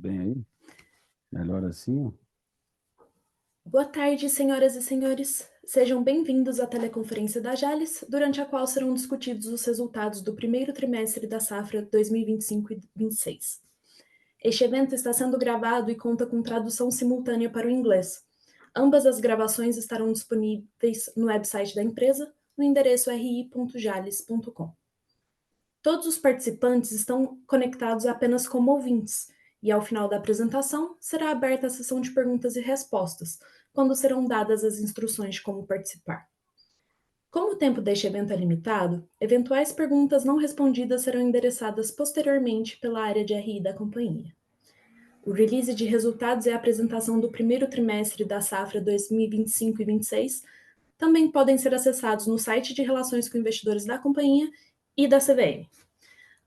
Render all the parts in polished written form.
bem aí? Melhor assim? Boa tarde, senhoras e senhores. Sejam bem-vindos à teleconferência da Jalles, durante a qual serão discutidos os resultados do primeiro trimestre da safra 2025 e 26. Este evento está sendo gravado e conta com tradução simultânea para o inglês. Ambas as gravações estarão disponíveis no website da empresa, no endereço ri.jales.com. Todos os participantes estão conectados apenas como ouvintes, e ao final da apresentação será aberta a sessão de perguntas e respostas, quando serão dadas as instruções de como participar. Como o tempo deste evento é limitado, eventuais perguntas não respondidas serão endereçadas posteriormente pela área de RI da companhia. O release de resultados e a apresentação do primeiro trimestre da safra 2025 e 26 também podem ser acessados no site de Relações com Investidores da companhia e da CVM.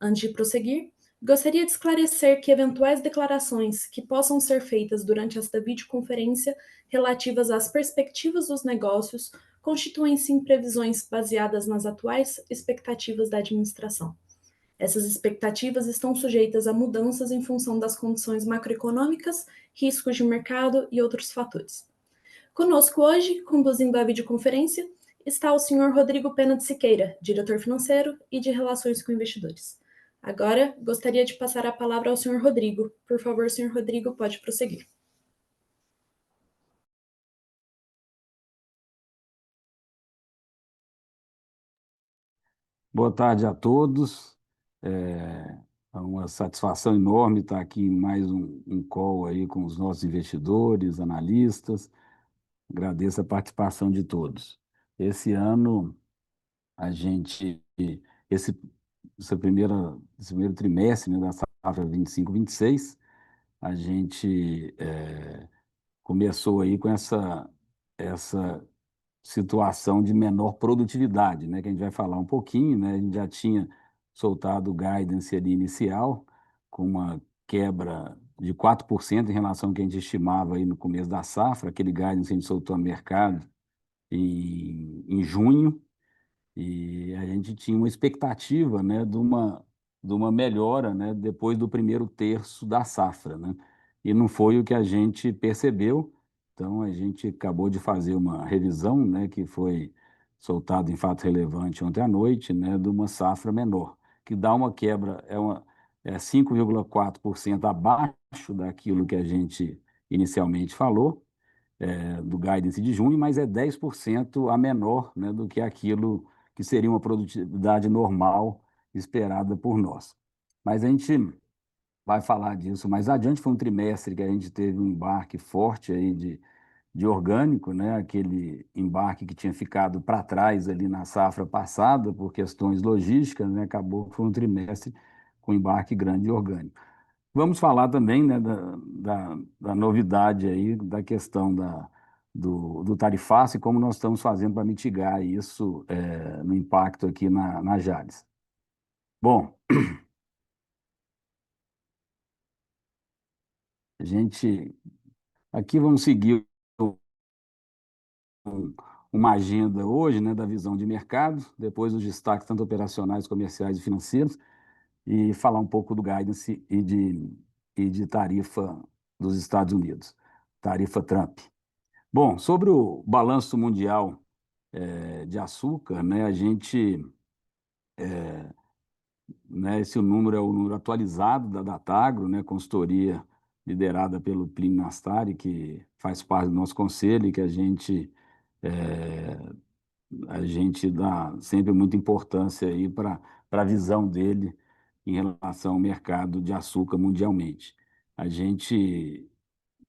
Antes de prosseguir, gostaria de esclarecer que eventuais declarações que possam ser feitas durante esta videoconferência relativas às perspectivas dos negócios constituem-se em previsões baseadas nas atuais expectativas da administração. Essas expectativas estão sujeitas a mudanças em função das condições macroeconômicas, riscos de mercado e outros fatores. Conosco hoje, conduzindo a videoconferência, está o Sr. Rodrigo Pena de Siqueira, diretor financeiro e de Relações com Investidores. Agora, gostaria de passar a palavra ao Sr. Rodrigo. Por favor, Sr. Rodrigo, pode prosseguir. Boa tarde a todos. É uma satisfação enorme estar aqui em mais um call aí com os nossos investidores, analistas. Agradeço a participação de todos. Esse ano, a gente, esse, esse primeiro trimestre, né, da safra 25-26, a gente começou aí com essa situação de menor produtividade, né, que a gente vai falar um pouquinho, né, a gente já tinha soltado o guidance ali inicial, com uma quebra de 4% em relação ao que a gente estimava aí no começo da safra, aquele guidance que a gente soltou no mercado em junho, e a gente tinha uma expectativa, né, de uma melhora, né, depois do primeiro terço da safra, né? E não foi o que a gente percebeu. Então a gente acabou de fazer uma revisão, né, que foi soltado em fato relevante ontem à noite, né, de uma safra menor, que dá uma quebra, é 5,4% abaixo daquilo que a gente inicialmente falou, do guidance de junho, mas é 10% a menor, né, do que aquilo que seria uma produtividade normal esperada por nós. Mas a gente vai falar disso mais adiante. Foi um trimestre que a gente teve um embarque forte aí de orgânico, né? Aquele embarque que tinha ficado para trás ali na safra passada por questões logísticas, né? Acabou que foi um trimestre com embarque grande de orgânico. Vamos falar também, né, da novidade aí, da questão do tarifaço e como nós estamos fazendo para mitigar isso no impacto aqui na Jales. Bom, a gente aqui vamos seguir uma agenda hoje, né, da visão de mercado, depois os destaques tanto operacionais, comerciais e financeiros, e falar um pouco do guidance e de tarifa dos Estados Unidos, tarifa Trump. Bom, sobre o balanço mundial de açúcar, né, a gente, né, esse número é o número atualizado da Datagro, né, consultoria liderada pelo Plínio Nastari, que faz parte do nosso conselho e que é, a gente dá sempre muita importância aí para a visão dele em relação ao mercado de açúcar mundialmente. A gente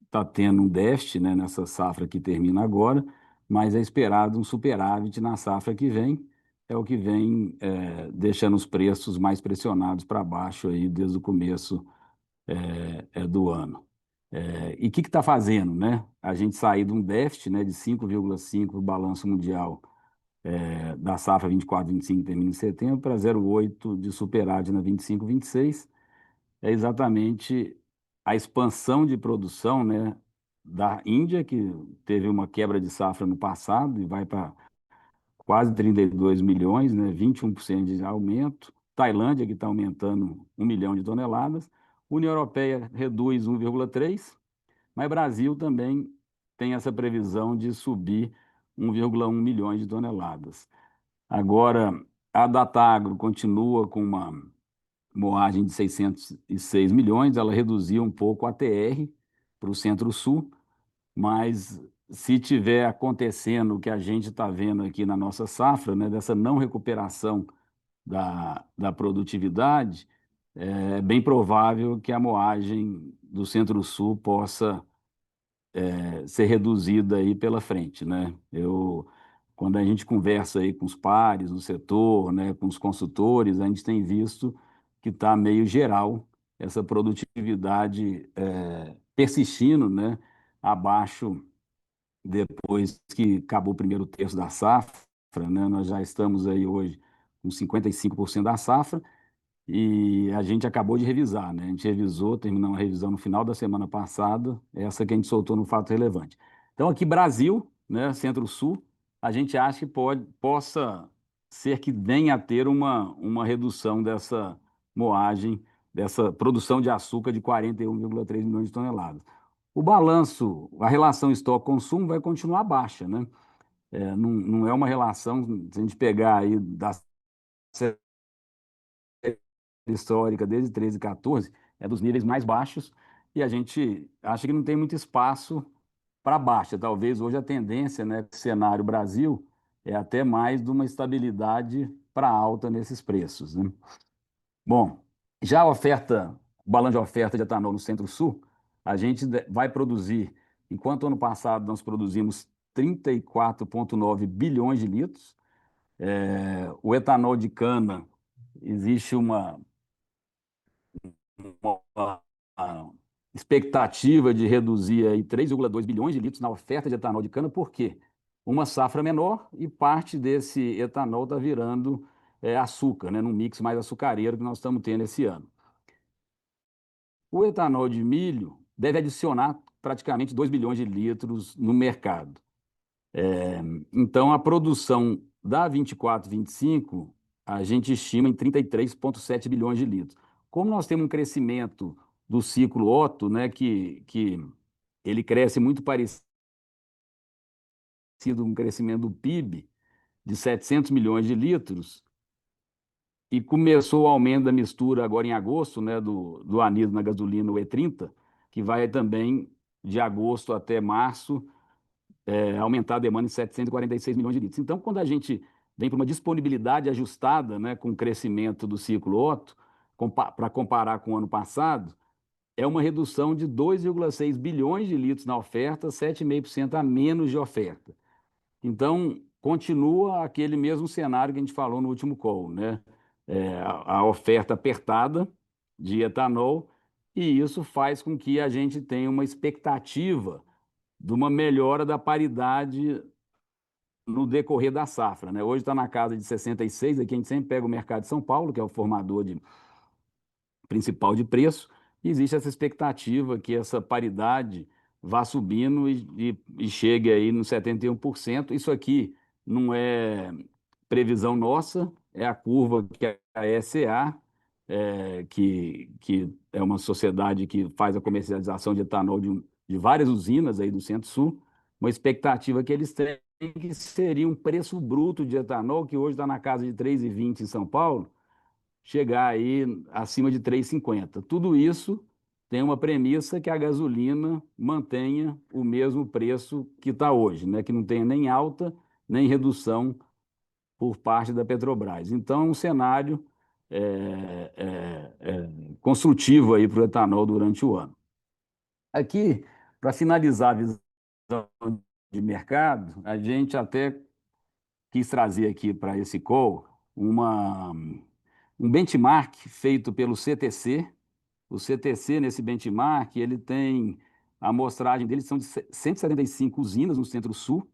está tendo um déficit, né, nessa safra que termina agora, mas é esperado um superávit na safra que vem, é o que vem deixando os preços mais pressionados para baixo aí desde o começo do ano. E o que está fazendo, né? A gente sair de um déficit, né, de 5,5 do balanço mundial da safra 24-25 termina em setembro para 0,8 de superávit na 25-26, é exatamente a expansão de produção, né, da Índia, que teve uma quebra de safra no passado e vai para quase 32 milhões, né, 21% de aumento. Tailândia, que está aumentando 1 milhão de toneladas. União Europeia reduz 1,3, mas Brasil também tem essa previsão de subir 1,1 milhões de toneladas. Agora, a Datagro continua com uma moagem de 606 milhões, ela reduziu um pouco a TR para o Centro-Sul, mas se tiver acontecendo o que a gente está vendo aqui na nossa safra, né, dessa não recuperação da produtividade, é bem provável que a moagem do Centro-Sul possa ser reduzida aí pela frente, né? Quando a gente conversa aí com os pares no setor, né, com os consultores, a gente tem visto que está meio geral essa produtividade persistindo, né, abaixo depois que acabou o primeiro terço da safra, né? Nós já estamos aí hoje com 55% da safra e a gente acabou de revisar, né? A gente revisou, terminou a revisão no final da semana passada, essa que a gente soltou no Fato Relevante. Então, aqui Brasil, né, Centro-Sul, a gente acha que possa ser que venha a ter uma redução dessa moagem, dessa produção de açúcar de 41,3 milhões de toneladas. O balanço, a relação estoque-consumo vai continuar baixa, né? Não é uma relação, se a gente pegar aí da histórica desde 13 e 14, é dos níveis mais baixos e a gente acha que não tem muito espaço para baixa. Talvez hoje a tendência, né, cenário Brasil, é até mais de uma estabilidade para alta nesses preços, né? Bom, já a oferta, o balanço de oferta de etanol no Centro-Sul, a gente vai produzir, enquanto ano passado nós produzimos 34,9 bilhões de litros, o etanol de cana, existe uma expectativa de reduzir aí 3,2 bilhões de litros na oferta de etanol de cana, por quê? Uma safra menor e parte desse etanol está virando açúcar, né, num mix mais açucareiro que nós estamos tendo esse ano. O etanol de milho deve adicionar praticamente 2 bilhões de litros no mercado. Então, a produção da 24, 25, a gente estima em 33,7 bilhões de litros. Como nós temos um crescimento do ciclo Otto, né, que ele cresce muito parecido com o crescimento do PIB, de 700 milhões de litros, e começou o aumento da mistura agora em agosto, né, do anido na gasolina, o E30, que vai também de agosto até março aumentar a demanda em 746 milhões de litros. Então, quando a gente vem para uma disponibilidade ajustada, né, com o crescimento do ciclo Otto, para comparar com o ano passado, é uma redução de 2,6 bilhões de litros na oferta, 7,5% a menos de oferta. Então, continua aquele mesmo cenário que a gente falou no último call, né? A oferta apertada de etanol, e isso faz com que a gente tenha uma expectativa de uma melhora da paridade no decorrer da safra, né? Hoje está na casa de 66, aqui a gente sempre pega o mercado de São Paulo, que é o formador principal de preço, e existe essa expectativa que essa paridade vá subindo e chegue aí no 71%. Isso aqui não é previsão nossa, é a curva que a ECA, que é uma sociedade que faz a comercialização de etanol de várias usinas aí do Centro-Sul, uma expectativa que eles têm que seria um preço bruto de etanol, que hoje está na casa de 3,20 em São Paulo, chegar aí acima de 3,50. Tudo isso tem uma premissa que a gasolina mantenha o mesmo preço que está hoje, né? Que não tenha nem alta nem redução por parte da Petrobras. Então, é um cenário construtivo aí para o etanol durante o ano. Aqui, para finalizar a visão de mercado, a gente até quis trazer aqui para esse call um benchmark feito pelo CTC. O CTC, nesse benchmark, ele tem a amostragem dele são de 175 usinas no Centro-Sul,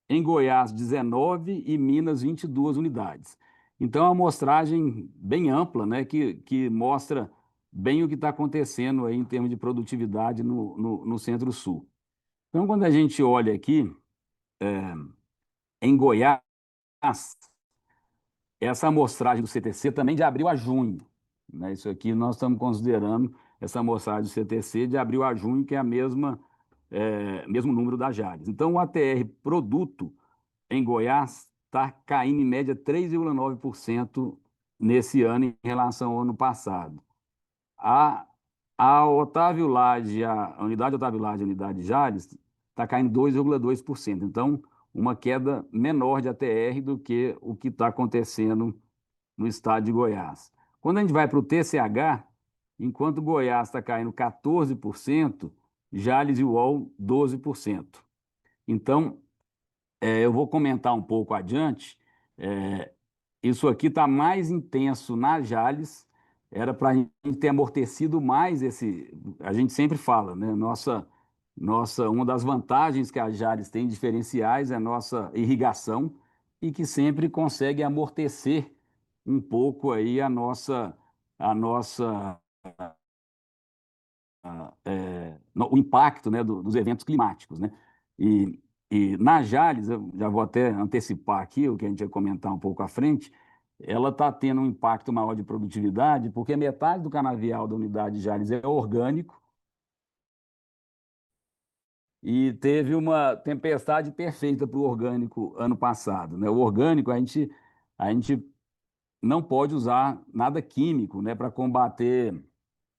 em Goiás 19 e Minas 22 unidades. Então, é uma amostragem bem ampla, né, que mostra bem o que está acontecendo aí em termos de produtividade no Centro-Sul. Então, quando a gente olha aqui, em Goiás, essa amostragem do CTC também de abril a junho, né? Isso aqui nós estamos considerando essa amostragem do CTC de abril a junho, que é a mesmo número da Jales. Então, o ATR produto em Goiás está caindo em média 3,9% nesse ano em relação ao ano passado. A, a Otávio Lage, a unidade Otávio Lage, a unidade Jales, está caindo 2,2%. Então, uma queda menor de ATR do que o que está acontecendo no estado de Goiás. Quando a gente vai para o TCH, enquanto Goiás está caindo 14%, Jales e UOL 12%. Então, eu vou comentar um pouco adiante. é, Isso aqui está mais intenso na Jales, era para a gente ter amortecido mais esse. A gente sempre fala, né? Uma das vantagens que a Jales tem diferenciais é a nossa irrigação e que sempre consegue amortecer um pouco aí a nossa o impacto, né, dos eventos climáticos, né? E, e na Jales, eu já vou até antecipar aqui o que a gente ia comentar um pouco à frente, ela está tendo um impacto maior de produtividade, porque metade do canavial da unidade Jales é orgânico e teve uma tempestade perfeita para o orgânico ano passado, né? O orgânico, a gente não pode usar nada químico, né, para combater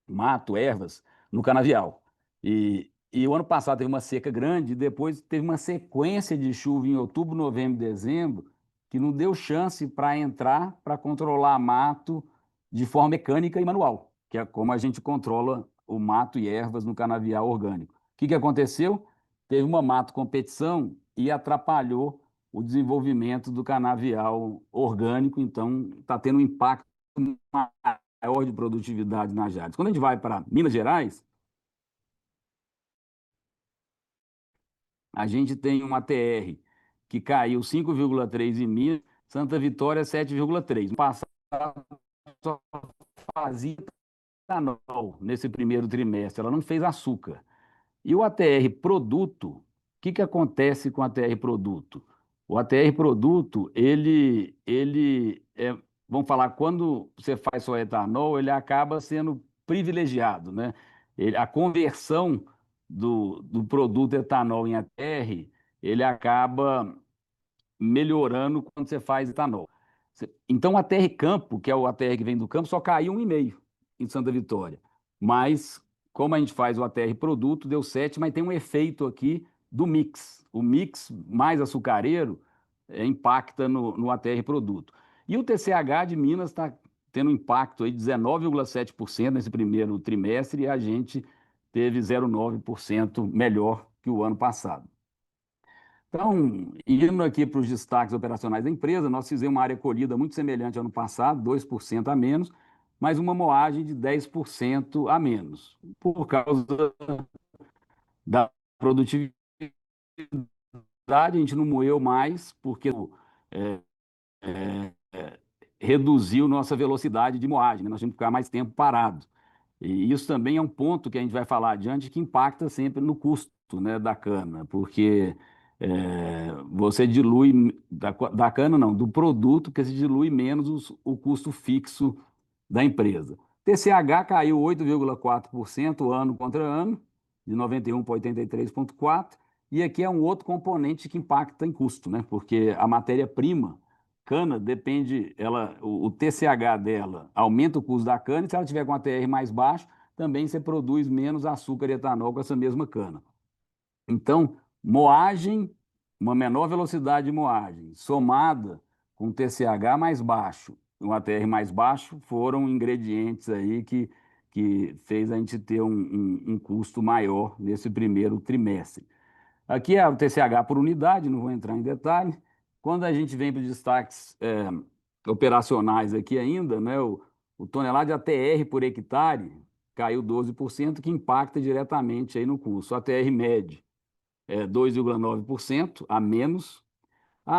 mato, ervas, no canavial. E o ano passado teve uma seca grande, e depois teve uma sequência de chuva em outubro, novembro e dezembro, que não deu chance para entrar para controlar mato de forma mecânica e manual, que é como a gente controla o mato e ervas no canavial orgânico. O que aconteceu? Teve uma mato competição e atrapalhou o desenvolvimento do canavial orgânico, então está tendo um impacto maior de produtividade na Jales. Quando a gente vai para Minas Gerais, a gente tem uma TR que caiu 5,3 em Minas, Santa Vitória 7,3. No passado, só fazia etanol nesse primeiro trimestre, ela não fez açúcar. E o ATR produto, o que acontece com o ATR produto? O ATR produto, vamos falar, quando você faz só etanol, ele acaba sendo privilegiado, né? A conversão do produto etanol em ATR, ele acaba melhorando quando você faz etanol. Então, o ATR Campo, que é o ATR que vem do campo, só caiu 1,5 em Santa Vitória. Mas, como a gente faz o ATR produto, deu 7, mas tem um efeito aqui do mix. O mix mais açucareiro impacta no ATR produto. E o TCH de Minas está tendo um impacto aí de 19,7% nesse primeiro trimestre e a gente teve 0,9% melhor que o ano passado. Então, indo aqui para os destaques operacionais da empresa, nós fizemos uma área colhida muito semelhante ao ano passado, 2% a menos, mas uma moagem de 10% a menos, por causa da produtividade. A gente não moeu mais, porque é, reduziu nossa velocidade de moagem, né? Nós tínhamos que ficar mais tempo parado. E isso também é um ponto que a gente vai falar adiante que impacta sempre no custo, né, da cana, porque você dilui, da cana não, do produto, que se dilui menos o custo fixo da empresa. TCH caiu 8,4% ano contra ano, de 91 para 83,4%, e aqui é um outro componente que impacta em custo, né? Porque a matéria-prima, cana, depende, o TCH dela aumenta o custo da cana, e se ela tiver com a TR mais baixo, também você produz menos açúcar e etanol com essa mesma cana. Então, moagem, uma menor velocidade de moagem, somada com TCH mais baixo, um ATR mais baixo, foram ingredientes aí que fez a gente ter um custo maior nesse primeiro trimestre. Aqui é o TCH por unidade, não vou entrar em detalhe. Quando a gente vem para os destaques operacionais aqui ainda, né, o tonelada de ATR por hectare caiu 12%, que impacta diretamente aí no custo. O ATR médio 2,9% a menos.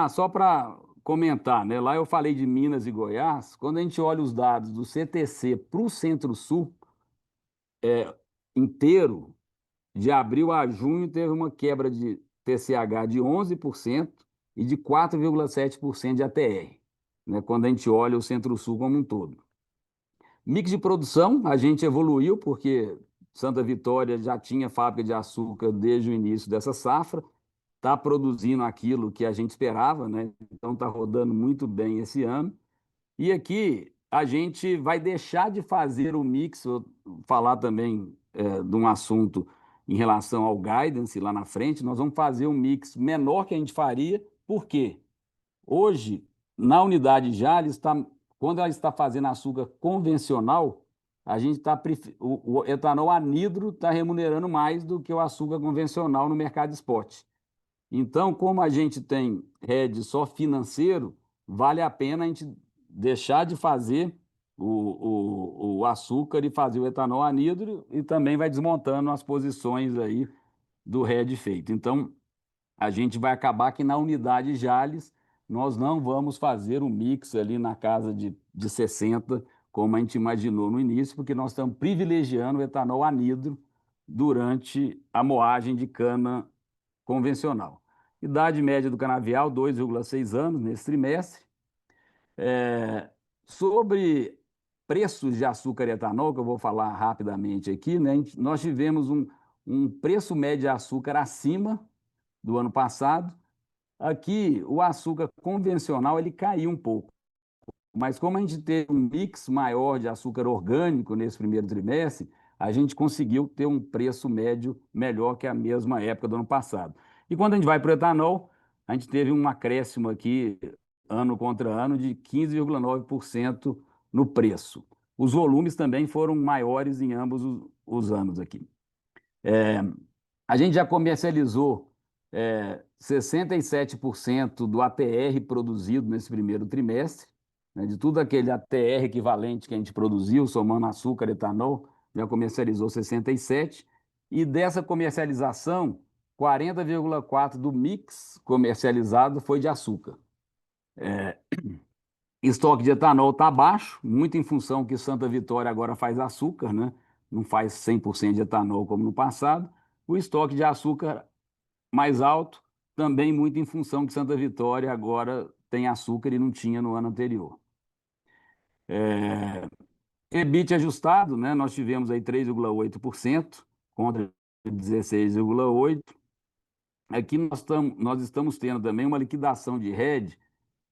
Só para comentar, né? Lá eu falei de Minas e Goiás. Quando a gente olha os dados do CTC para o Centro-Sul inteiro, de abril a junho, teve uma quebra de TCH de 11% e de 4,7% de ATR, né? Quando a gente olha o Centro-Sul como um todo. Mix de produção, a gente evoluiu, porque Santa Vitória já tinha fábrica de açúcar desde o início dessa safra, está produzindo aquilo que a gente esperava, né? Então está rodando muito bem esse ano. E aqui a gente vai deixar de fazer o mix, vou falar também de um assunto em relação ao guidance lá na frente, nós vamos fazer um mix menor que a gente faria, por quê? Hoje, na unidade Jales, quando ela está fazendo açúcar convencional, a gente está o etanol anidro está remunerando mais do que o açúcar convencional no mercado spot. Então, como a gente tem hedge só financeiro, vale a pena a gente deixar de fazer o açúcar e fazer o etanol anidro e também vai desmontando as posições aí do hedge feito. Então, a gente vai acabar que na unidade Jales nós não vamos fazer o mix ali na casa de 60, como a gente imaginou no início, porque nós estamos privilegiando o etanol anidro durante a moagem de cana convencional. Idade média do canavial, 2,6 anos nesse trimestre. É, sobre preços de açúcar e etanol, que eu vou falar rapidamente aqui, né? Nós tivemos um preço médio de açúcar acima do ano passado. Aqui, o açúcar convencional ele caiu um pouco, mas como a gente teve um mix maior de açúcar orgânico nesse primeiro trimestre, a gente conseguiu ter um preço médio melhor que a mesma época do ano passado. E quando a gente vai para o etanol, a gente teve um acréscimo aqui, ano contra ano, de 15,9% no preço. Os volumes também foram maiores em ambos os anos aqui. A gente já comercializou 67% do ATR produzido nesse primeiro trimestre, né, de tudo aquele ATR equivalente que a gente produziu, somando açúcar e etanol, já comercializou 67%, e dessa comercialização, 40,4% do mix comercializado foi de açúcar. Estoque de etanol está baixo, muito em função que Santa Vitória agora faz açúcar, né? Não faz 100% de etanol como no passado. O estoque de açúcar mais alto, também muito em função que Santa Vitória agora tem açúcar e não tinha no ano anterior. EBIT ajustado, né? Nós tivemos aí 3,8% contra 16,8%. Aqui nós estamos tendo também uma liquidação de hedge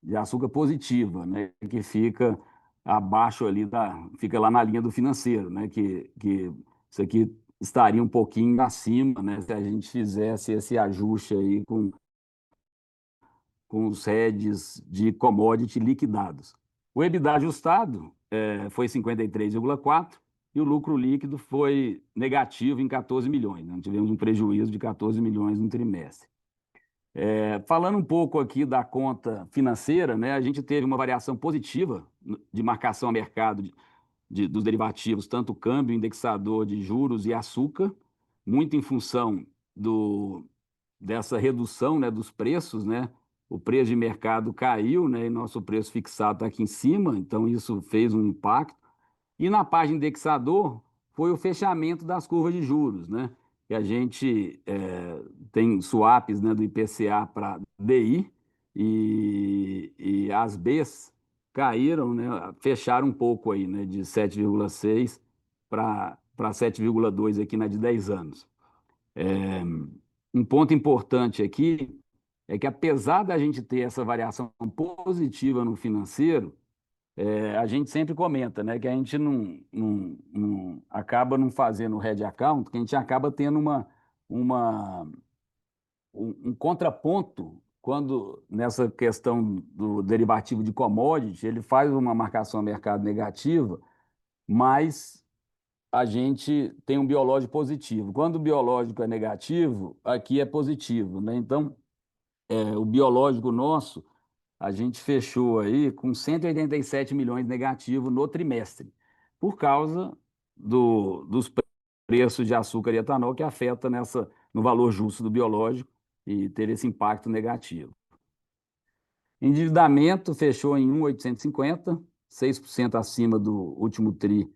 de açúcar positiva, né? Que fica abaixo ali fica lá na linha do financeiro, né? Que isso aqui estaria um pouquinho acima, né? Se a gente fizesse esse ajuste aí com os hedges de commodity liquidados. O EBITDA ajustado foi 53,4 e o lucro líquido foi negativo em 14 milhões. Né? Tivemos um prejuízo de 14 milhões no trimestre. Falando um pouco aqui da conta financeira, né, a gente teve uma variação positiva de marcação a mercado dos derivativos, tanto câmbio, indexador de juros e açúcar, muito em função dessa redução, né, dos preços, né? O preço de mercado caiu, né, e nosso preço fixado está aqui em cima, então isso fez um impacto. E na parte indexador foi o fechamento das curvas de juros, né? Que a gente tem swaps, né, do IPCA para DI e as Bs caíram, né, fecharam um pouco aí, né, de 7,6 para 7,2 aqui na de 10 anos. Um ponto importante aqui é que, apesar da gente ter essa variação positiva no financeiro, a gente sempre comenta, né, que a gente não acaba não fazendo o hedge account, que a gente acaba tendo uma, um contraponto quando, nessa questão do derivativo de commodity, ele faz uma marcação a mercado negativa, mas a gente tem um biológico positivo. Quando o biológico é negativo, aqui é positivo, né? Então, o biológico nosso, a gente fechou aí com 187 milhões negativo no trimestre, por causa dos preços de açúcar e etanol que afeta no valor justo do biológico e ter esse impacto negativo. Endividamento fechou em 1.850, 6% acima do último tri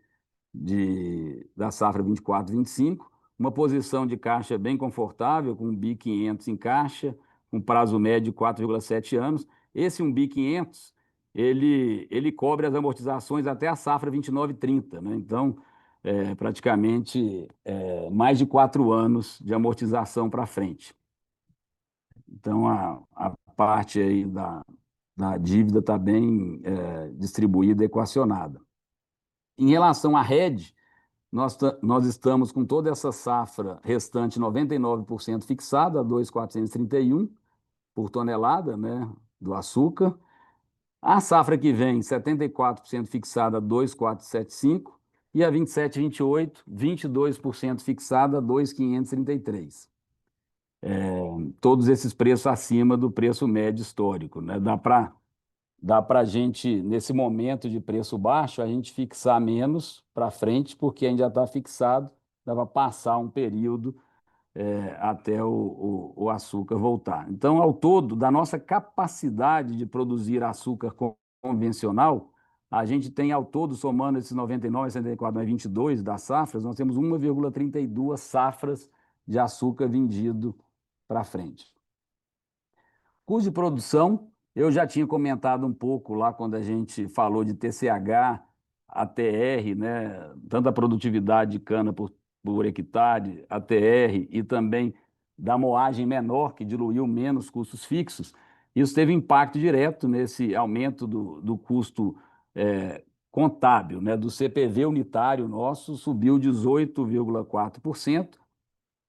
da safra 24-25, uma posição de caixa bem confortável, com um BI 500 em caixa, com prazo médio de 4,7 anos. Esse um BI 500 ele cobre as amortizações até a safra 29/30, né? Então, praticamente mais de 4 anos de amortização para frente. Então, a parte aí da dívida está bem distribuída, equacionada. Em relação à rede, nós estamos com toda essa safra restante 99% fixada a 2.431 por tonelada, né, do açúcar. A safra que vem, 74% fixada a 2.475 e a 27/28, 22% fixada a 2.533. Todos esses preços acima do preço médio histórico, né? Dá para a gente, nesse momento de preço baixo, a gente fixar menos para frente, porque a gente já está fixado, dá para passar um período até o açúcar voltar. Então, ao todo, da nossa capacidade de produzir açúcar convencional, a gente tem ao todo, somando esses 99, 64, mais 22 das safras, nós temos 1,32 safras de açúcar vendido para frente. Custo de produção, eu já tinha comentado um pouco lá quando a gente falou de TCH, ATR, né? Tanto a produtividade de cana por hectare, ATR, e também da moagem menor, que diluiu menos custos fixos. Isso teve impacto direto nesse aumento do custo contábil, né? Do CPV unitário nosso subiu 18,4%.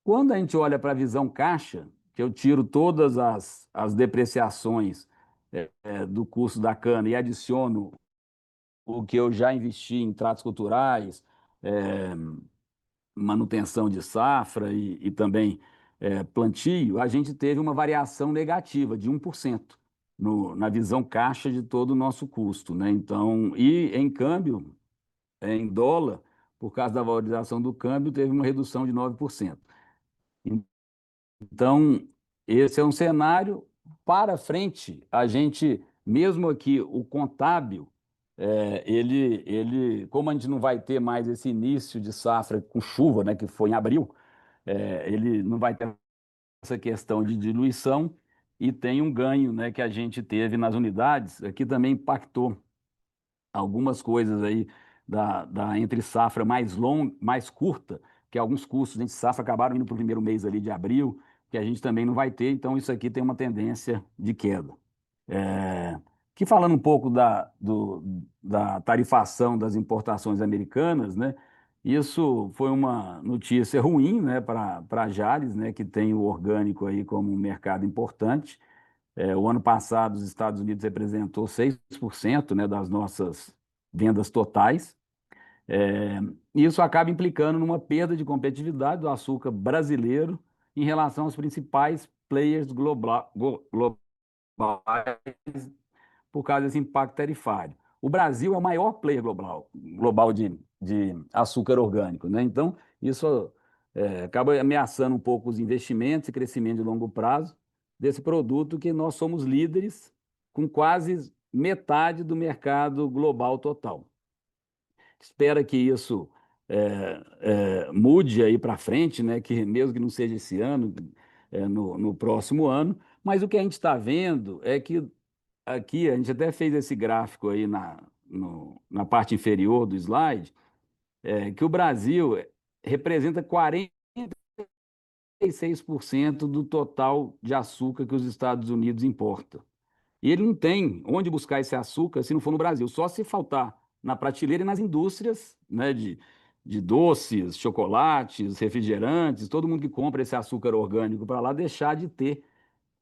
Quando a gente olha para a visão caixa, que eu tiro todas as depreciações do custo da cana e adiciono o que eu já investi em tratos culturais, é, manutenção de safra e também plantio, a gente teve uma variação negativa de 1% na visão caixa de todo o nosso custo, né? Então, e em câmbio, em dólar, por causa da valorização do câmbio, teve uma redução de 9%. Então, esse é um cenário para frente. A gente, mesmo aqui, o contábil, como a gente não vai ter mais esse início de safra com chuva, né, que foi em abril, ele não vai ter essa questão de diluição e tem um ganho, né, que a gente teve nas unidades, aqui também impactou algumas coisas aí da entre safra mais longa, mais curta, que alguns custos de safra acabaram indo para o primeiro mês ali de abril, que a gente também não vai ter, então isso aqui tem uma tendência de queda. É, que falando um pouco da tarifação das importações americanas, né? Isso foi uma notícia ruim, né, para a Jalles, né, que tem o orgânico aí como um mercado importante. O ano passado, os Estados Unidos representou 6%, né, das nossas vendas totais. É, Isso acaba implicando numa perda de competitividade do açúcar brasileiro em relação aos principais players globais por causa desse impacto tarifário. O Brasil é o maior player global de açúcar orgânico, né? Então, isso acaba ameaçando um pouco os investimentos e crescimento de longo prazo desse produto que nós somos líderes com quase metade do mercado global total. Espera que isso mude aí para frente, né? Que mesmo que não seja esse ano, no próximo ano, mas o que a gente está vendo é que aqui, a gente até fez esse gráfico aí na parte inferior do slide, que o Brasil representa 46% do total de açúcar que os Estados Unidos importam. E ele não tem onde buscar esse açúcar se não for no Brasil, só se faltar na prateleira e nas indústrias, né, de doces, chocolates, refrigerantes, todo mundo que compra esse açúcar orgânico para lá deixar de ter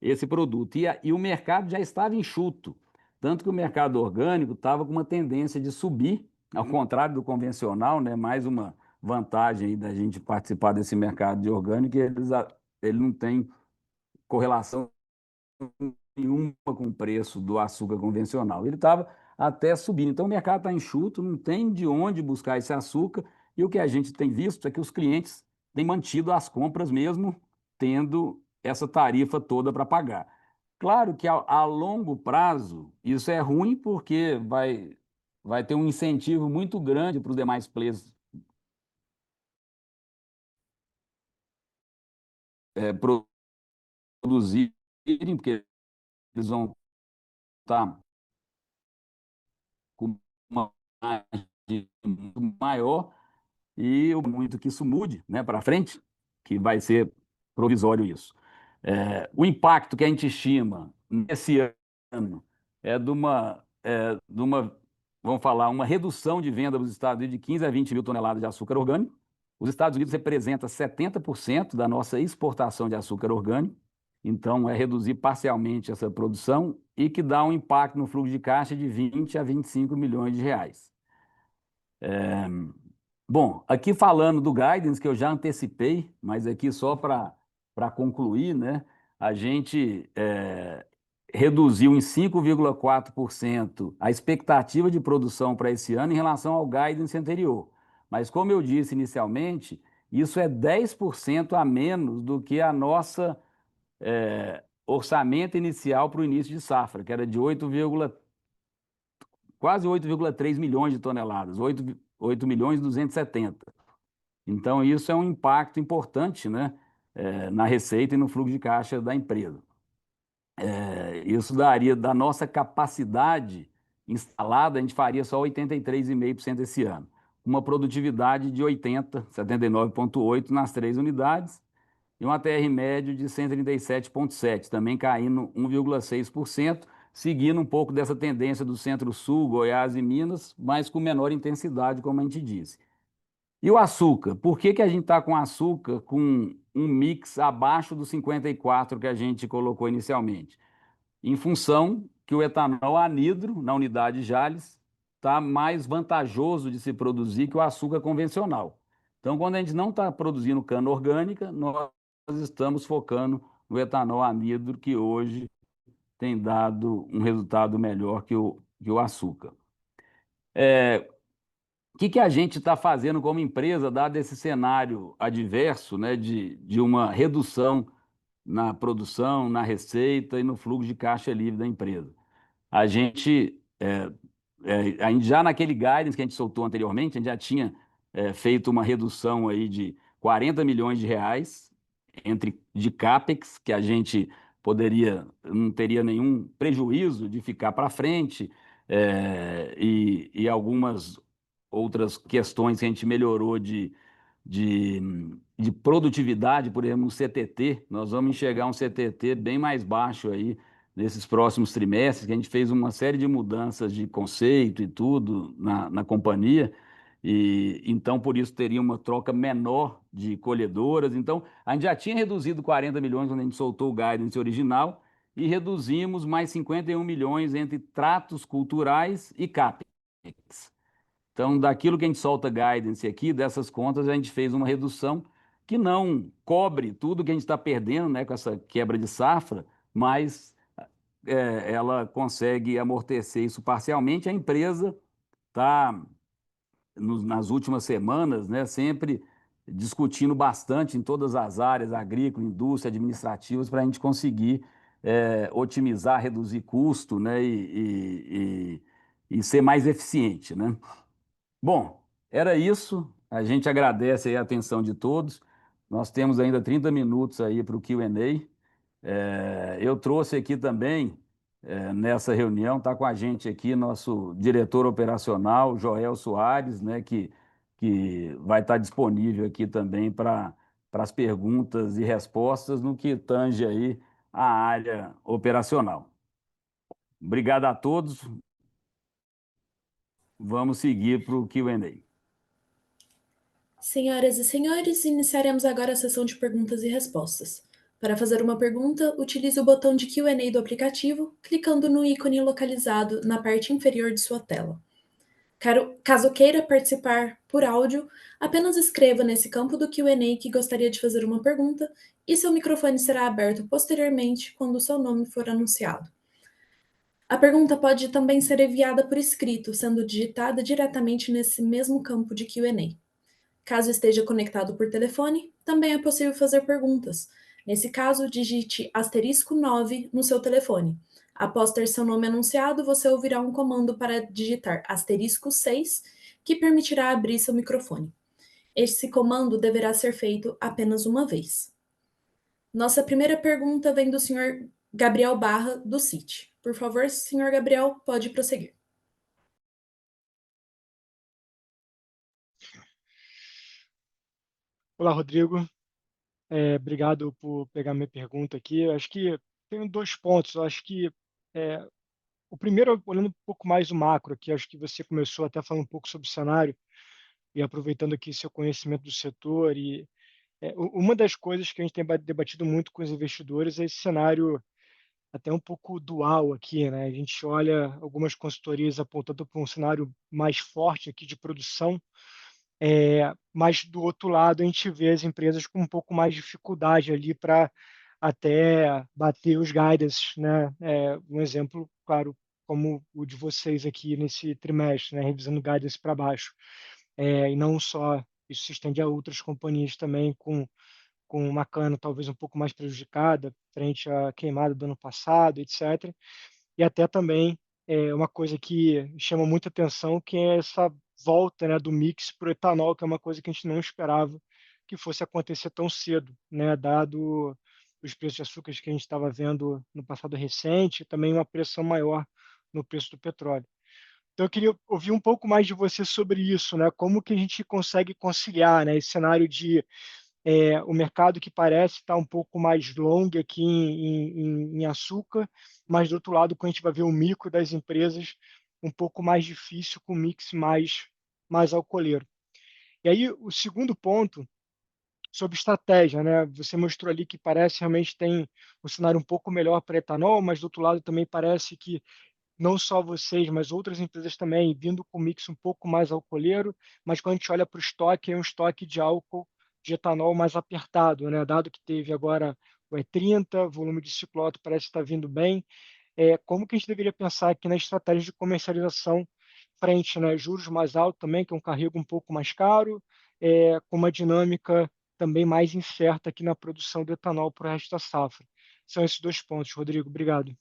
esse produto. E o mercado já estava enxuto, tanto que o mercado orgânico estava com uma tendência de subir, ao contrário do convencional, né? Mais uma vantagem aí da gente participar desse mercado de orgânico, ele não tem correlação nenhuma com o preço do açúcar convencional. Ele estava até subindo. Então o mercado está enxuto, não tem de onde buscar esse açúcar, e o que a gente tem visto é que os clientes têm mantido as compras mesmo tendo essa tarifa toda para pagar. Claro que a longo prazo isso é ruim porque vai ter um incentivo muito grande para os demais players produzirem, porque eles vão estar uma margem muito maior e muito que isso mude, né, para frente, que vai ser provisório isso. O impacto que a gente estima nesse ano é de uma, vamos falar, uma redução de venda dos Estados Unidos de 15 a 20 mil toneladas de açúcar orgânico. Os Estados Unidos representam 70% da nossa exportação de açúcar orgânico, então é reduzir parcialmente essa produção e que dá um impacto no fluxo de caixa de 20 a 25 milhões de reais. Bom, aqui falando do guidance, que eu já antecipei, mas aqui só para concluir, né? A gente reduziu em 5,4% a expectativa de produção para esse ano em relação ao guidance anterior. Mas, como eu disse inicialmente, isso é 10% a menos do que a nossa orçamento inicial para o início de safra, que era de quase 8,3 milhões de toneladas, 8 milhões e 270. Então, isso é um impacto importante, né, na receita e no fluxo de caixa da empresa. Isso daria, da nossa capacidade instalada, a gente faria só 83,5% esse ano. Uma produtividade de 80, 79,8 nas 3 unidades e um ATR médio de 137,7, também caindo 1,6%, seguindo um pouco dessa tendência do Centro-Sul, Goiás e Minas, mas com menor intensidade, como a gente disse. E o açúcar? Por que que a gente está com açúcar com um mix abaixo dos 54 que a gente colocou inicialmente? Em função que o etanol anidro, na unidade Jales, está mais vantajoso de se produzir que o açúcar convencional. Então, quando a gente não está produzindo cana orgânica, nós estamos focando no etanol anidro, que hoje tem dado um resultado melhor que o açúcar. O que a gente está fazendo como empresa, dado esse cenário adverso, né, de uma redução na produção, na receita e no fluxo de caixa livre da empresa? A gente, já naquele guidance que a gente soltou anteriormente, a gente já tinha feito uma redução aí de 40 milhões de reais de CAPEX, que a gente não teria nenhum prejuízo de ficar para frente, e algumas outras questões que a gente melhorou de, de produtividade, por exemplo, no CTT. Nós vamos enxergar um CTT bem mais baixo aí nesses próximos trimestres, que a gente fez uma série de mudanças de conceito e tudo na companhia, e então por isso teria uma troca menor de colhedoras. Então, a gente já tinha reduzido 40 milhões quando a gente soltou o guidance original, e reduzimos mais 51 milhões entre tratos culturais e CAPEX. Então, daquilo que a gente solta guidance aqui, dessas contas, a gente fez uma redução que não cobre tudo que a gente está perdendo, né, com essa quebra de safra, mas ela consegue amortecer isso parcialmente. A empresa está, nas últimas semanas, né, sempre discutindo bastante em todas as áreas, agrícola, indústria, administrativas, para a gente conseguir otimizar, reduzir custo, né, e ser mais eficiente, né? Bom, era isso. A gente agradece aí a atenção de todos. Nós temos ainda 30 minutos aí para o Q&A. Eu trouxe aqui também, nessa reunião, está com a gente aqui nosso diretor operacional, Joel Soares, né, que vai estar disponível aqui também para as perguntas e respostas no que tange aí a área operacional. Obrigado a todos. Vamos seguir para o Q&A. Senhoras e senhores, iniciaremos agora a sessão de perguntas e respostas. Para fazer uma pergunta, utilize o botão de Q&A do aplicativo, clicando no ícone localizado na parte inferior de sua tela. Caso queira participar por áudio, apenas escreva nesse campo do Q&A que gostaria de fazer uma pergunta e seu microfone será aberto posteriormente quando o seu nome for anunciado. A pergunta pode também ser enviada por escrito, sendo digitada diretamente nesse mesmo campo de Q&A. Caso esteja conectado por telefone, também é possível fazer perguntas. Nesse caso, digite *9 no seu telefone. Após ter seu nome anunciado, você ouvirá um comando para digitar *6, que permitirá abrir seu microfone. Esse comando deverá ser feito apenas uma vez. Nossa primeira pergunta vem do Sr. Gabriel Barra, do Citi. Por favor, Sr. Gabriel, pode prosseguir. Olá, Rodrigo. Obrigado por pegar minha pergunta aqui. Eu acho que tem dois pontos. Eu acho que é, o primeiro, olhando um pouco mais o macro aqui, acho que você começou até falando um pouco sobre o cenário e aproveitando aqui seu conhecimento do setor. Uma das coisas que a gente tem debatido muito com os investidores é esse cenário até um pouco dual aqui, né? A gente olha algumas consultorias apontando para um cenário mais forte aqui de produção. Mas do outro lado, a gente vê as empresas com um pouco mais de dificuldade ali para até bater os guidance, né? Um exemplo, claro, como o de vocês aqui nesse trimestre, né? Revisando guidance para baixo. E não só, isso se estende a outras companhias também com uma cana talvez um pouco mais prejudicada frente à queimada do ano passado, etc. E até também uma coisa que chama muita atenção, que é essa volta, né, do mix para o etanol, que é uma coisa que a gente não esperava que fosse acontecer tão cedo, né, dado os preços de açúcar que a gente estava vendo no passado recente, e também uma pressão maior no preço do petróleo. Então, eu queria ouvir um pouco mais de você sobre isso, né? Como que a gente consegue conciliar, né, esse cenário de o mercado que parece estar um pouco mais long aqui em açúcar, mas do outro lado, quando a gente vai ver o micro das empresas, um pouco mais difícil com mix mais alcooleiro. E aí, o segundo ponto, sobre estratégia, né? Você mostrou ali que parece realmente tem um cenário um pouco melhor para etanol, mas do outro lado também parece que não só vocês, mas outras empresas também, vindo com mix um pouco mais alcooleiro, mas quando a gente olha para o estoque, é um estoque de álcool de etanol mais apertado, né? Dado que teve agora o E30, volume de cicloto parece estar vindo bem. Como que a gente deveria pensar aqui na estratégia de comercialização frente, né? Juros mais altos também, que é um carrego um pouco mais caro, com uma dinâmica também mais incerta aqui na produção do etanol para o resto da safra. São esses dois pontos, Rodrigo. Obrigado.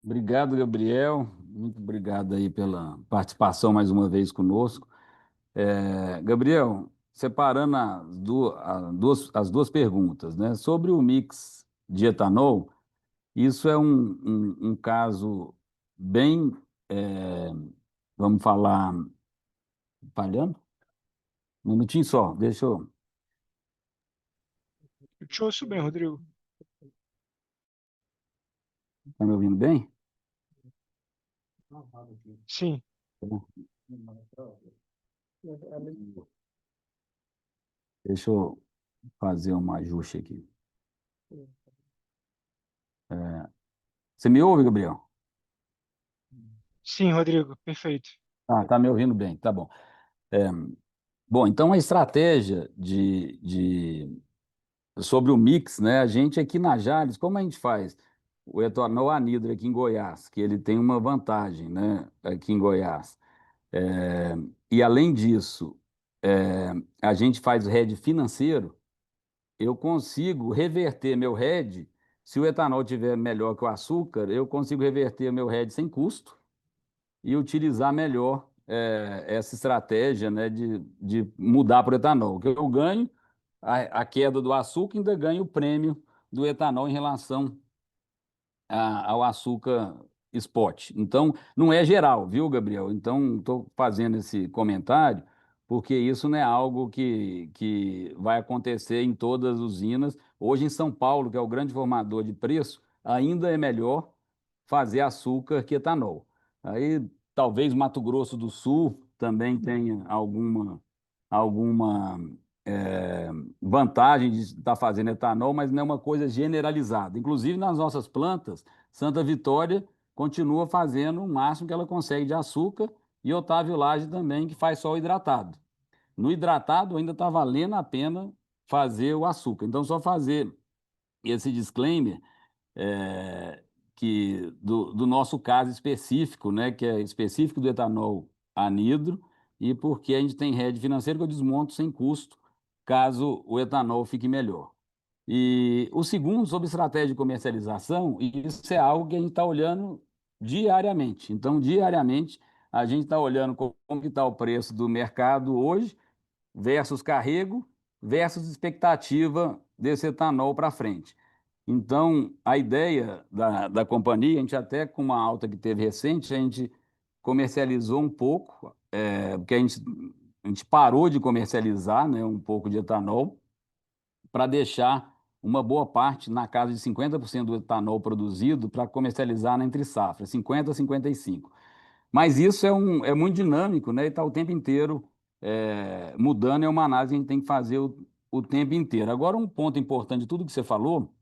Obrigado, Gabriel. Muito obrigado aí pela participação mais uma vez conosco. Gabriel, separando as duas perguntas, né? Sobre o mix de etanol, isso é um caso bem, é, vamos falar, falhando? Um minutinho só, deixa eu. Eu te ouço bem, Rodrigo. Tá me ouvindo bem? Sim. Tá bom. Deixa eu fazer um ajuste aqui. Você me ouve, Gabriel? Sim, Rodrigo, perfeito. Ah, tá me ouvindo bem, tá bom. É, bom, então a estratégia sobre o mix, né? A gente aqui na Jales, como a gente faz? O etanol anidro aqui em Goiás, que ele tem uma vantagem, né? Aqui em Goiás. É, e além disso, a gente faz hedge financeiro, eu consigo reverter meu hedge. Se o etanol tiver melhor que o açúcar, eu consigo reverter meu hedge sem custo e utilizar melhor essa estratégia, né, de mudar para o etanol. O que eu ganho, a queda do açúcar, ainda ganho o prêmio do etanol em relação ao açúcar spot. Então, não é geral, viu, Gabriel? Então, estou fazendo esse comentário porque isso não é algo que vai acontecer em todas as usinas. Hoje, em São Paulo, que é o grande formador de preço, ainda é melhor fazer açúcar que etanol. Aí, talvez Mato Grosso do Sul também tenha alguma é, vantagem de estar fazendo etanol, mas não é uma coisa generalizada. Inclusive, nas nossas plantas, Santa Vitória continua fazendo o máximo que ela consegue de açúcar e Otávio Lage também, que faz só o hidratado. No hidratado ainda está valendo a pena fazer o açúcar. Então, só fazer esse disclaimer é, que do nosso caso específico, né, que é específico do etanol anidro, e porque a gente tem hedge financeiro que eu desmonto sem custo, caso o etanol fique melhor. E o segundo, sobre estratégia de comercialização, isso é algo que a gente está olhando diariamente. Então, diariamente, a gente está olhando como está o preço do mercado hoje versus carrego versus expectativa desse etanol para frente. Então, a ideia da companhia, a gente até com uma alta que teve recente, a gente comercializou um pouco, porque a gente a gente parou de comercializar, né, um pouco de etanol para deixar uma boa parte, na casa de 50% do etanol produzido, para comercializar na entre safra, 50 a 55. Mas isso é muito dinâmico, né? E está o tempo inteiro mudando, é uma análise que a gente tem que fazer o tempo inteiro. Agora, um ponto importante de tudo que você falou,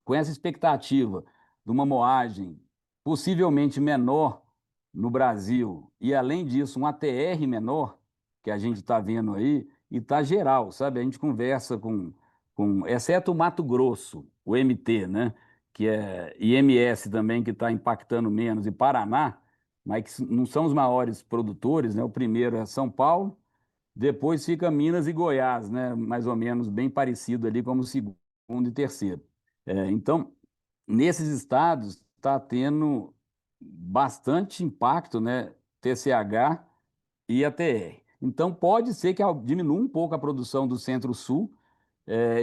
com essa expectativa de uma moagem possivelmente menor no Brasil, e além disso, um ATR menor, que a gente está vendo aí, e está geral, sabe? A gente conversa exceto o Mato Grosso, o MT, né? Que é IMS também, que está impactando menos, e Paraná, mas que não são os maiores produtores, né? O primeiro é São Paulo, depois fica Minas e Goiás, né? Mais ou menos bem parecido ali como segundo e terceiro. Então, nesses estados está tendo bastante impacto, né? TCH e ATR. Então, pode ser que diminua um pouco a produção do Centro-Sul,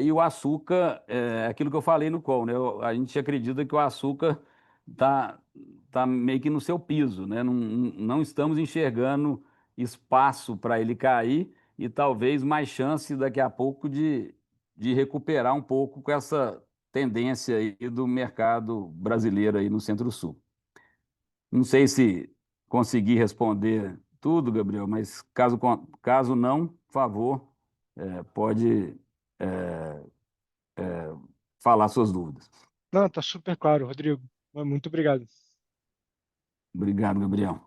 e o açúcar, aquilo que eu falei no call, né? A gente acredita que o açúcar tá meio que no seu piso, né? Não estamos enxergando espaço para ele cair e talvez mais chance daqui a pouco de recuperar um pouco com essa tendência aí do mercado brasileiro aí no Centro-Sul. Não sei se consegui responder tudo, Gabriel, mas caso não, por favor, pode falar suas dúvidas. Não, tá super claro, Rodrigo. Muito obrigado. Obrigado, Gabriel.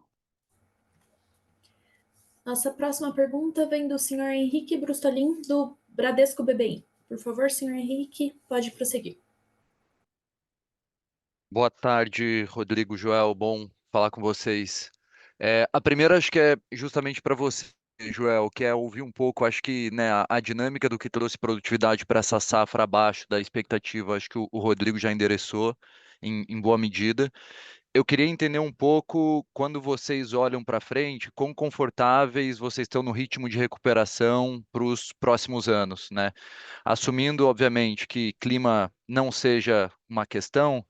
Nossa próxima pergunta vem do senhor Henrique Brustolin, do Bradesco BBI. Por favor, senhor Henrique, pode prosseguir. Boa tarde, Rodrigo, Joel. Bom falar com vocês. A primeira acho que é justamente para você, Joel, que é ouvir um pouco, acho que né, a dinâmica do que trouxe produtividade para essa safra abaixo da expectativa, acho que o Rodrigo já endereçou em boa medida. Eu queria entender um pouco, quando vocês olham para frente, quão confortáveis vocês estão no ritmo de recuperação para os próximos anos, né? Assumindo, obviamente, que clima não seja uma questão,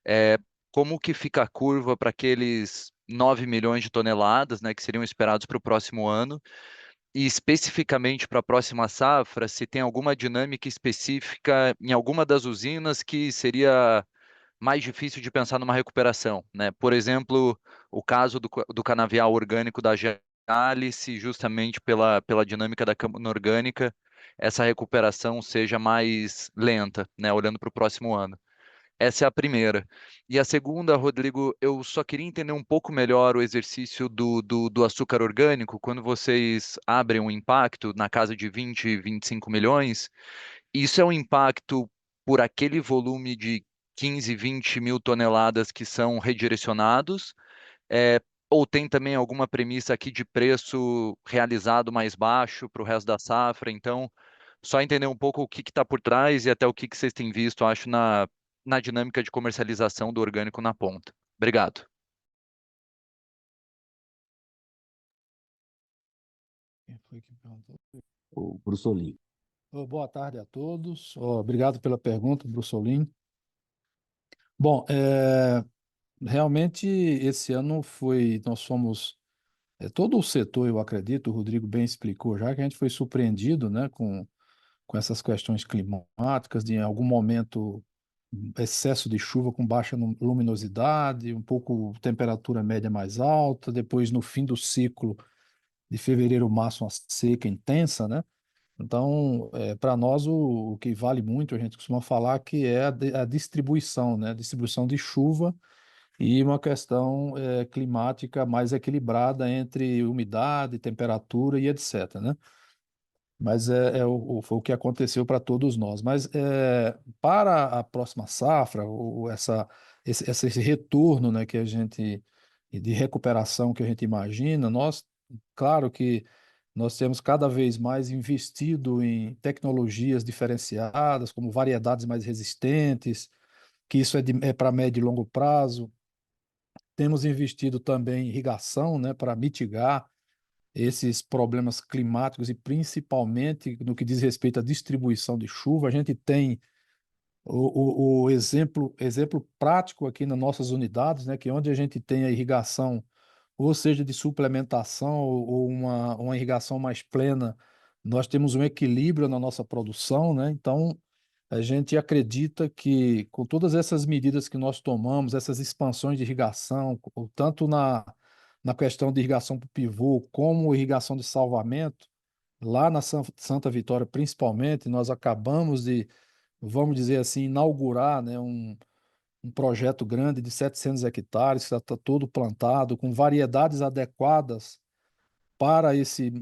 é, como que fica a curva para aqueles 9 milhões de toneladas, né, que seriam esperados para o próximo ano, e especificamente para a próxima safra, se tem alguma dinâmica específica em alguma das usinas que seria mais difícil de pensar numa recuperação, né? Por exemplo, o caso do canavial orgânico da Gélice, justamente pela dinâmica da câmara orgânica, essa recuperação seja mais lenta, né? Olhando para o próximo ano. Essa é a primeira. E a segunda, Rodrigo, eu só queria entender um pouco melhor o exercício do açúcar orgânico. Quando vocês abrem um impacto na casa de 20, 25 milhões, isso é um impacto por aquele volume de 15, 20 mil toneladas que são redirecionados? É, ou tem também alguma premissa aqui de preço realizado mais baixo para o resto da safra? Então, só entender um pouco o que está por trás e até o que vocês têm visto, acho, na dinâmica de comercialização do orgânico na ponta. Obrigado. Quem foi que perguntou? O Brussolin. Boa tarde a todos. Obrigado pela pergunta, Brussolin. Bom, realmente esse ano nós fomos, todo o setor, eu acredito, o Rodrigo bem explicou já, que a gente foi surpreendido, né, com essas questões climáticas, de em algum momento excesso de chuva com baixa luminosidade, um pouco temperatura média mais alta, depois no fim do ciclo de fevereiro, março, uma seca intensa, né? Então, para nós, o que vale muito, a gente costuma falar que é a distribuição, né? Distribuição de chuva e uma questão climática mais equilibrada entre umidade, temperatura e etc., né? Mas foi o que aconteceu para todos nós. Mas para a próxima safra, esse retorno, né, que a gente, de recuperação que a gente imagina, claro que nós temos cada vez mais investido em tecnologias diferenciadas, como variedades mais resistentes, que isso é para médio e longo prazo. Temos investido também em irrigação, né, para mitigar esses problemas climáticos e principalmente no que diz respeito à distribuição de chuva. A gente tem o exemplo prático aqui nas nossas unidades, né, que é onde a gente tem a irrigação ou seja de suplementação ou uma irrigação mais plena, nós temos um equilíbrio na nossa produção, né? Então, a gente acredita que com todas essas medidas que nós tomamos, essas expansões de irrigação, tanto na questão de irrigação para o pivô, como irrigação de salvamento, lá na Santa Vitória, principalmente, nós acabamos de, vamos dizer assim, inaugurar, né, um projeto grande de 700 hectares, que já está todo plantado, com variedades adequadas para esse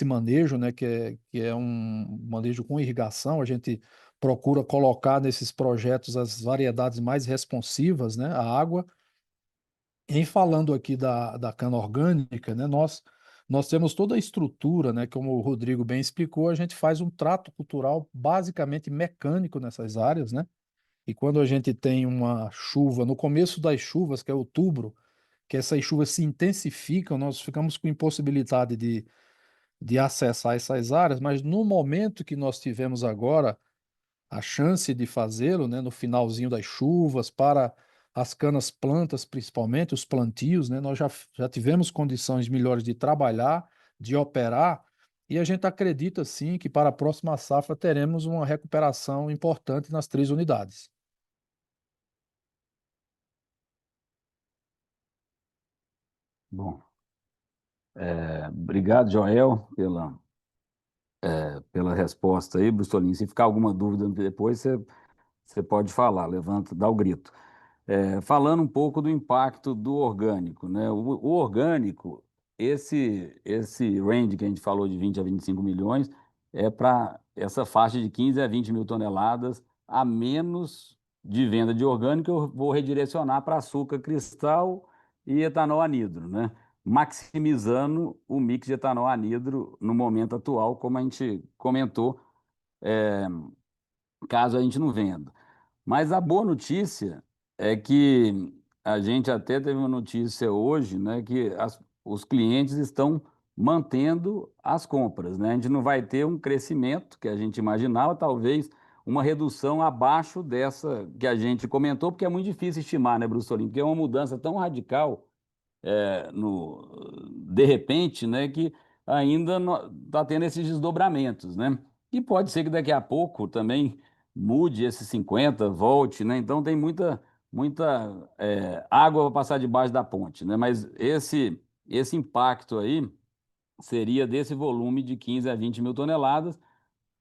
manejo, né, que é um manejo com irrigação. A gente procura colocar nesses projetos as variedades mais responsivas, né, à água. Em falando aqui da cana orgânica, né, nós temos toda a estrutura, né, como o Rodrigo bem explicou, a gente faz um trato cultural basicamente mecânico nessas áreas, né? E quando a gente tem uma chuva, no começo das chuvas, que é outubro, que essas chuvas se intensificam, nós ficamos com impossibilidade de acessar essas áreas, mas no momento que nós tivemos agora a chance de fazê-lo, né, no finalzinho das chuvas, para as canas plantas, principalmente, os plantios, né, nós já tivemos condições melhores de trabalhar, de operar, e a gente acredita, sim, que para a próxima safra teremos uma recuperação importante nas 3 unidades. Bom, obrigado, Joel, pela resposta aí, Brustolin. Se ficar alguma dúvida depois, você pode falar, levanta, dá o grito. Falando um pouco do impacto do orgânico, né? O orgânico, esse range que a gente falou de 20 a 25 milhões, é para essa faixa de 15 a 20 mil toneladas a menos de venda de orgânico, eu vou redirecionar para açúcar cristal e etanol anidro, né? Maximizando o mix de etanol anidro no momento atual, como a gente comentou, caso a gente não venda. Mas a boa notícia é que a gente até teve uma notícia hoje, né, que os clientes estão mantendo as compras, né? A gente não vai ter um crescimento que a gente imaginava, talvez uma redução abaixo dessa que a gente comentou, porque é muito difícil estimar, né, Brussolin? Porque é uma mudança tão radical de repente, né, que ainda está tendo esses desdobramentos, né? E pode ser que daqui a pouco também mude esse 50, volte, né? Então tem muita água para passar debaixo da ponte, né? Mas esse impacto aí seria desse volume de 15 a 20 mil toneladas,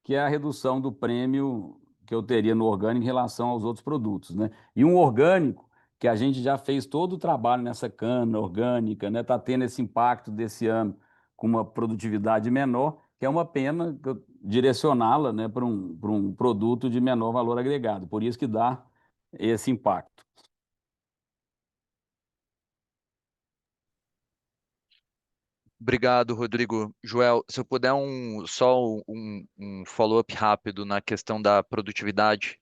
que é a redução do prêmio que eu teria no orgânico em relação aos outros produtos, né? E um orgânico que a gente já fez todo o trabalho nessa cana orgânica, né? Tá tendo esse impacto desse ano com uma produtividade menor, que é uma pena direcioná-la, né, para um produto de menor valor agregado. Por isso que dá esse impacto. Obrigado, Rodrigo. Joel, se eu puder só um follow-up rápido na questão da produtividade.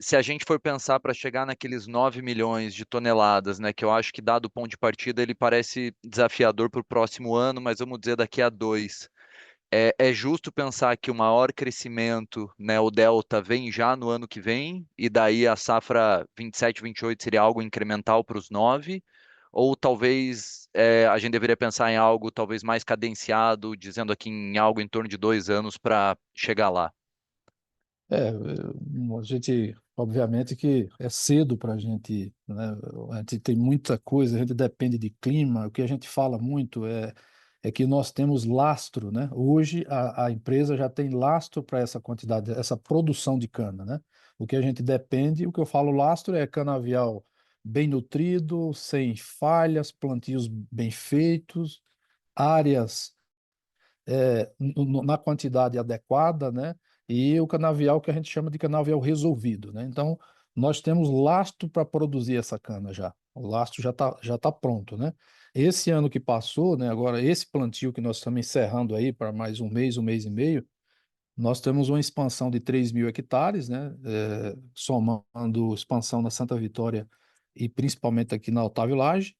Se a gente for pensar para chegar naqueles 9 milhões de toneladas, né, que eu acho que dado o ponto de partida, ele parece desafiador para o próximo ano, mas vamos dizer daqui a 2. É justo pensar que o maior crescimento, né, o delta, vem já no ano que vem, e daí a safra 27, 28 seria algo incremental para os 9? Ou talvez a gente deveria pensar em algo talvez mais cadenciado, dizendo aqui em algo em torno de 2 anos para chegar lá? A gente, obviamente que é cedo para a gente, né? A gente tem muita coisa, a gente depende de clima. O que a gente fala muito é que nós temos lastro, né? Hoje a empresa já tem lastro para essa quantidade, essa produção de cana, né? O que a gente depende, o que eu falo lastro é canavial bem nutrido, sem falhas, plantios bem feitos, áreas na quantidade adequada, né? E o canavial que a gente chama de canavial resolvido, né? Então, nós temos lastro para produzir essa cana já. O lastro já tá pronto, né? Esse ano que passou, né? Agora, esse plantio que nós estamos encerrando aí para mais um mês e meio, nós temos uma expansão de 3 mil hectares, né? Somando expansão na Santa Vitória e principalmente aqui na Otávio Lage.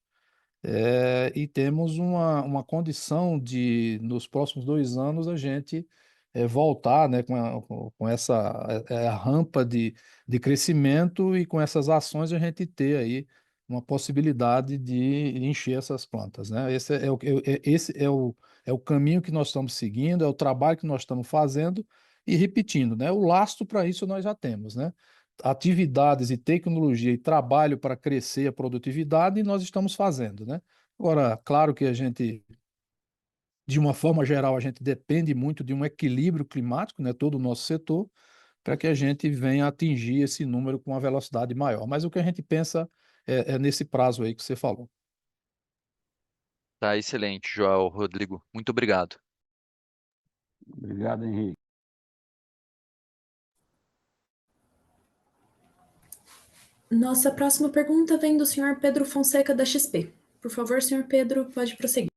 E temos uma condição de, nos próximos 2 anos, a gente voltar, né, com essa a rampa de crescimento e com essas ações a gente ter aí uma possibilidade de encher essas plantas, né? Esse é o caminho que nós estamos seguindo, é o trabalho que nós estamos fazendo e repetindo, né? O lastro para isso nós já temos, né? Atividades e tecnologia e trabalho para crescer a produtividade nós estamos fazendo, né? Agora, claro que a gente, de uma forma geral, a gente depende muito de um equilíbrio climático, né? Todo o nosso setor, para que a gente venha atingir esse número com uma velocidade maior. Mas o que a gente pensa é nesse prazo aí que você falou. Tá excelente, Joel, Rodrigo. Muito obrigado. Obrigado, Henrique. Nossa próxima pergunta vem do senhor Pedro Fonseca, da XP. Por favor, senhor Pedro, pode prosseguir.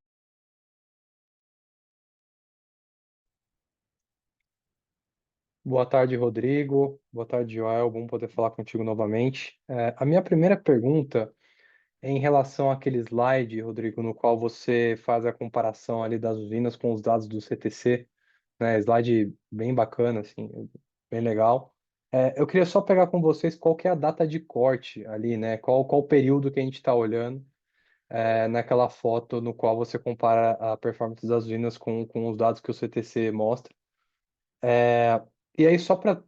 Boa tarde, Rodrigo. Boa tarde, Joel. Bom poder falar contigo novamente. A minha primeira pergunta é em relação àquele slide, Rodrigo, no qual você faz a comparação ali das usinas com os dados do CTC, né? Slide bem bacana, assim, bem legal. Eu queria só pegar com vocês qual que é a data de corte ali, né? Qual o período que a gente está olhando naquela foto no qual você compara a performance das usinas com os dados que o CTC mostra. E aí, só para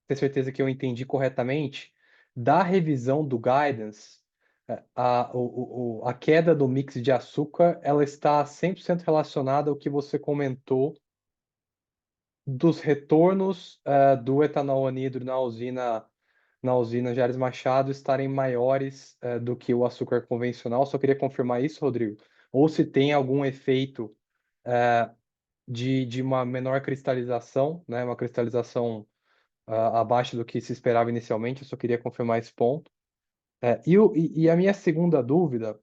ter certeza que eu entendi corretamente, da revisão do guidance, a queda do mix de açúcar, ela está 100% relacionada ao que você comentou dos retornos do etanol anidro na usina Jales Machado estarem maiores do que o açúcar convencional. Só queria confirmar isso, Rodrigo. Ou se tem algum efeito de uma menor cristalização, né? Uma cristalização abaixo do que se esperava inicialmente. Eu só queria confirmar esse ponto. E a minha segunda dúvida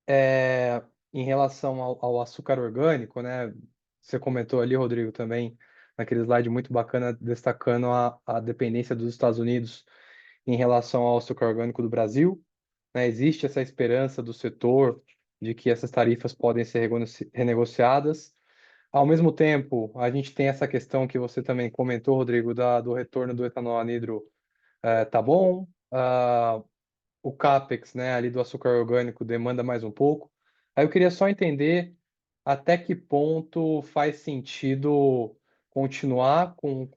é em relação ao açúcar orgânico, né? Você comentou ali, Rodrigo, também, naquele slide muito bacana, destacando a dependência dos Estados Unidos em relação ao açúcar orgânico do Brasil, né? Existe essa esperança do setor de que essas tarifas podem ser renegociadas. Ao mesmo tempo, a gente tem essa questão que você também comentou, Rodrigo, do retorno do etanol anidro. Tá bom. O CAPEX, né, ali do açúcar orgânico demanda mais um pouco. Aí eu queria só entender até que ponto faz sentido continuar com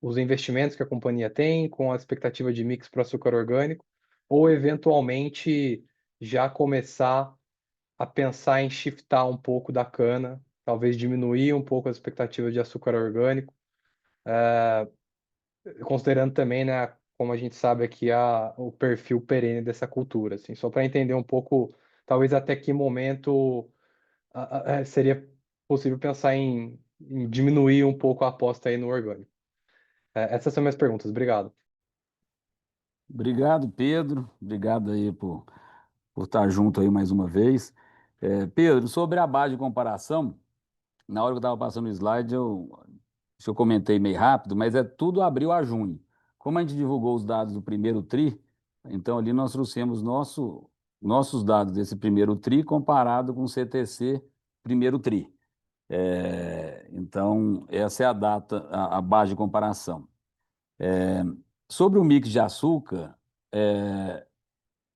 os investimentos que a companhia tem, com a expectativa de mix para açúcar orgânico, ou eventualmente já começar a pensar em shiftar um pouco da cana, talvez diminuir um pouco as expectativas de açúcar orgânico, considerando também, né, como a gente sabe aqui, o perfil perene dessa cultura, assim, só para entender um pouco, talvez até que momento seria possível pensar em diminuir um pouco a aposta aí no orgânico. Essas são minhas perguntas. Obrigado. Obrigado, Pedro. Obrigado aí por estar junto aí mais uma vez. Pedro, sobre a base de comparação, na hora que eu estava passando o slide, acho que eu comentei meio rápido, mas é tudo abril a junho. Como a gente divulgou os dados do primeiro TRI, então ali nós trouxemos nossos dados desse primeiro TRI comparado com o CTC primeiro TRI. Então, essa é a data, a base de comparação. Sobre o mix de açúcar,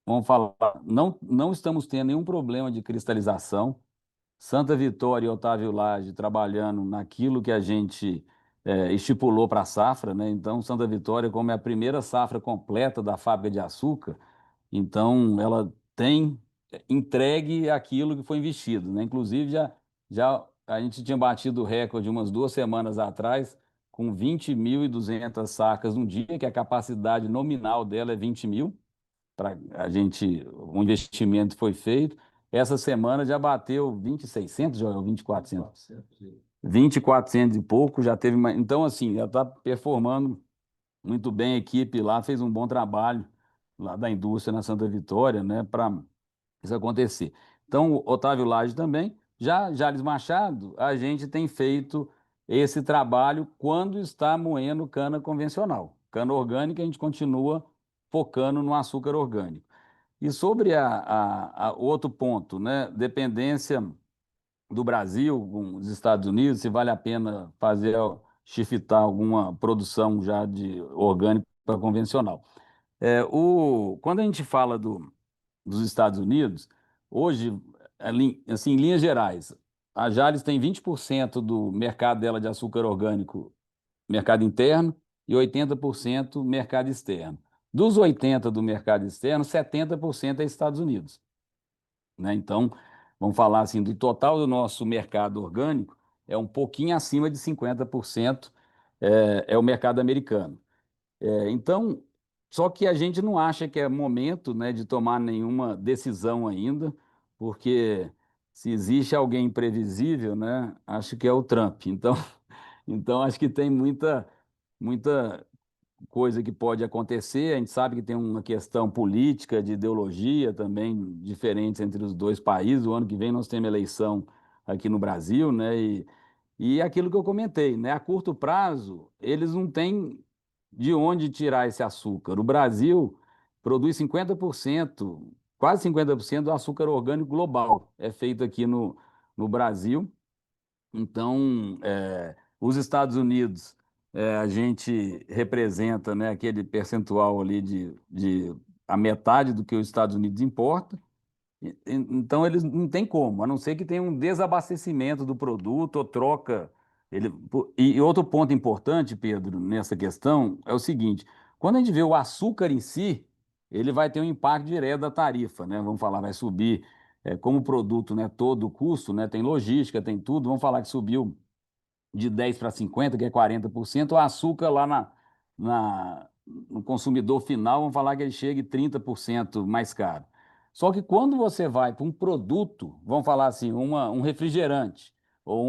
vamos falar, não estamos tendo nenhum problema de cristalização. Santa Vitória e Otávio Lage trabalhando naquilo que a gente estipulou para a safra, né? Então, Santa Vitória, como é a primeira safra completa da fábrica de açúcar, então ela tem entregue aquilo que foi investido, né? Inclusive, já a gente tinha batido o recorde umas 2 semanas atrás, com 20.200 sacas no dia, que a capacidade nominal dela é 20 mil. O investimento foi feito. Essa semana já bateu 20.600, Joel, 20.400. 20.400 e pouco, já teve mais. Então, assim, já está performando muito bem. A equipe lá fez um bom trabalho lá da indústria na Santa Vitória, né, para isso acontecer. Então, o Otávio Lage também. Já Jales Machado, a gente tem feito esse trabalho quando está moendo cana convencional. Cana orgânica, a gente continua focando no açúcar orgânico. E sobre o outro ponto, né, dependência do Brasil com os Estados Unidos, se vale a pena shiftar alguma produção já de orgânico para convencional. Quando a gente fala dos Estados Unidos, hoje, assim, em linhas gerais, a Jalles tem 20% do mercado dela de açúcar orgânico mercado interno e 80% mercado externo. Dos 80% do mercado externo, 70% é Estados Unidos, né? Então, vamos falar assim, do total do nosso mercado orgânico, é um pouquinho acima de 50% é o mercado americano. Então, só que a gente não acha que é momento, né, de tomar nenhuma decisão ainda, porque se existe alguém imprevisível, né, acho que é o Trump. Então, então acho que tem muita coisa que pode acontecer. A gente sabe que tem uma questão política, de ideologia também diferentes entre os dois países. O ano que vem nós temos eleição aqui no Brasil, né? E aquilo que eu comentei, né? A curto prazo, eles não têm de onde tirar esse açúcar. O Brasil produz 50%, quase 50% do açúcar orgânico global. É feito aqui no Brasil. Então, os Estados Unidos, a gente representa, né, aquele percentual ali de a metade do que os Estados Unidos importa. Então, eles não tem como, a não ser que tenha um desabastecimento do produto ou troca. E outro ponto importante, Pedro, nessa questão é o seguinte: quando a gente vê o açúcar em si, ele vai ter um impacto direto da tarifa, né? Vamos falar, vai subir, como o produto, né, todo o custo, né, tem logística, tem tudo, vamos falar que subiu de 10 para 50, que é 40%, o açúcar lá no consumidor final, vamos falar que ele chegue 30% mais caro. Só que quando você vai para um produto, vamos falar assim, um refrigerante, ou,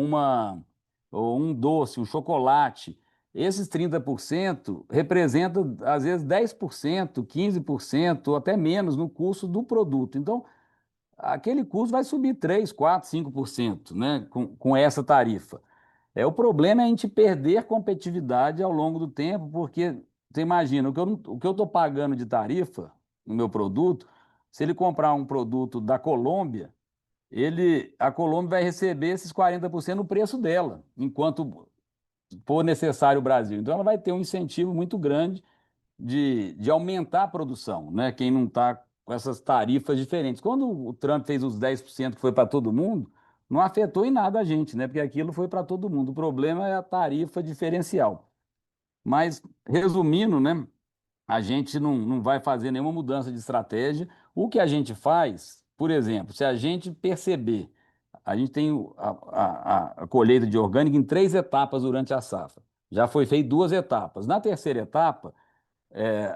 ou um doce, um chocolate, esses 30% representam, às vezes, 10%, 15%, ou até menos no custo do produto. Então, aquele custo vai subir 3, 4, 5%, né, com essa tarifa. O problema é a gente perder competitividade ao longo do tempo, porque você imagina, o que eu estou pagando de tarifa no meu produto, se ele comprar um produto da Colômbia, a Colômbia vai receber esses 40% no preço dela, enquanto for necessário o Brasil. Então ela vai ter um incentivo muito grande de aumentar a produção, né? Quem não está com essas tarifas diferentes. Quando o Trump fez os 10% que foi para todo mundo, não afetou em nada a gente, né? Porque aquilo foi para todo mundo. O problema é a tarifa diferencial. Mas, resumindo, né? A gente não vai fazer nenhuma mudança de estratégia. O que a gente faz, por exemplo, se a gente perceber, a gente tem a colheita de orgânico em 3 etapas durante a safra. Já foi feito 2 etapas. Na terceira etapa,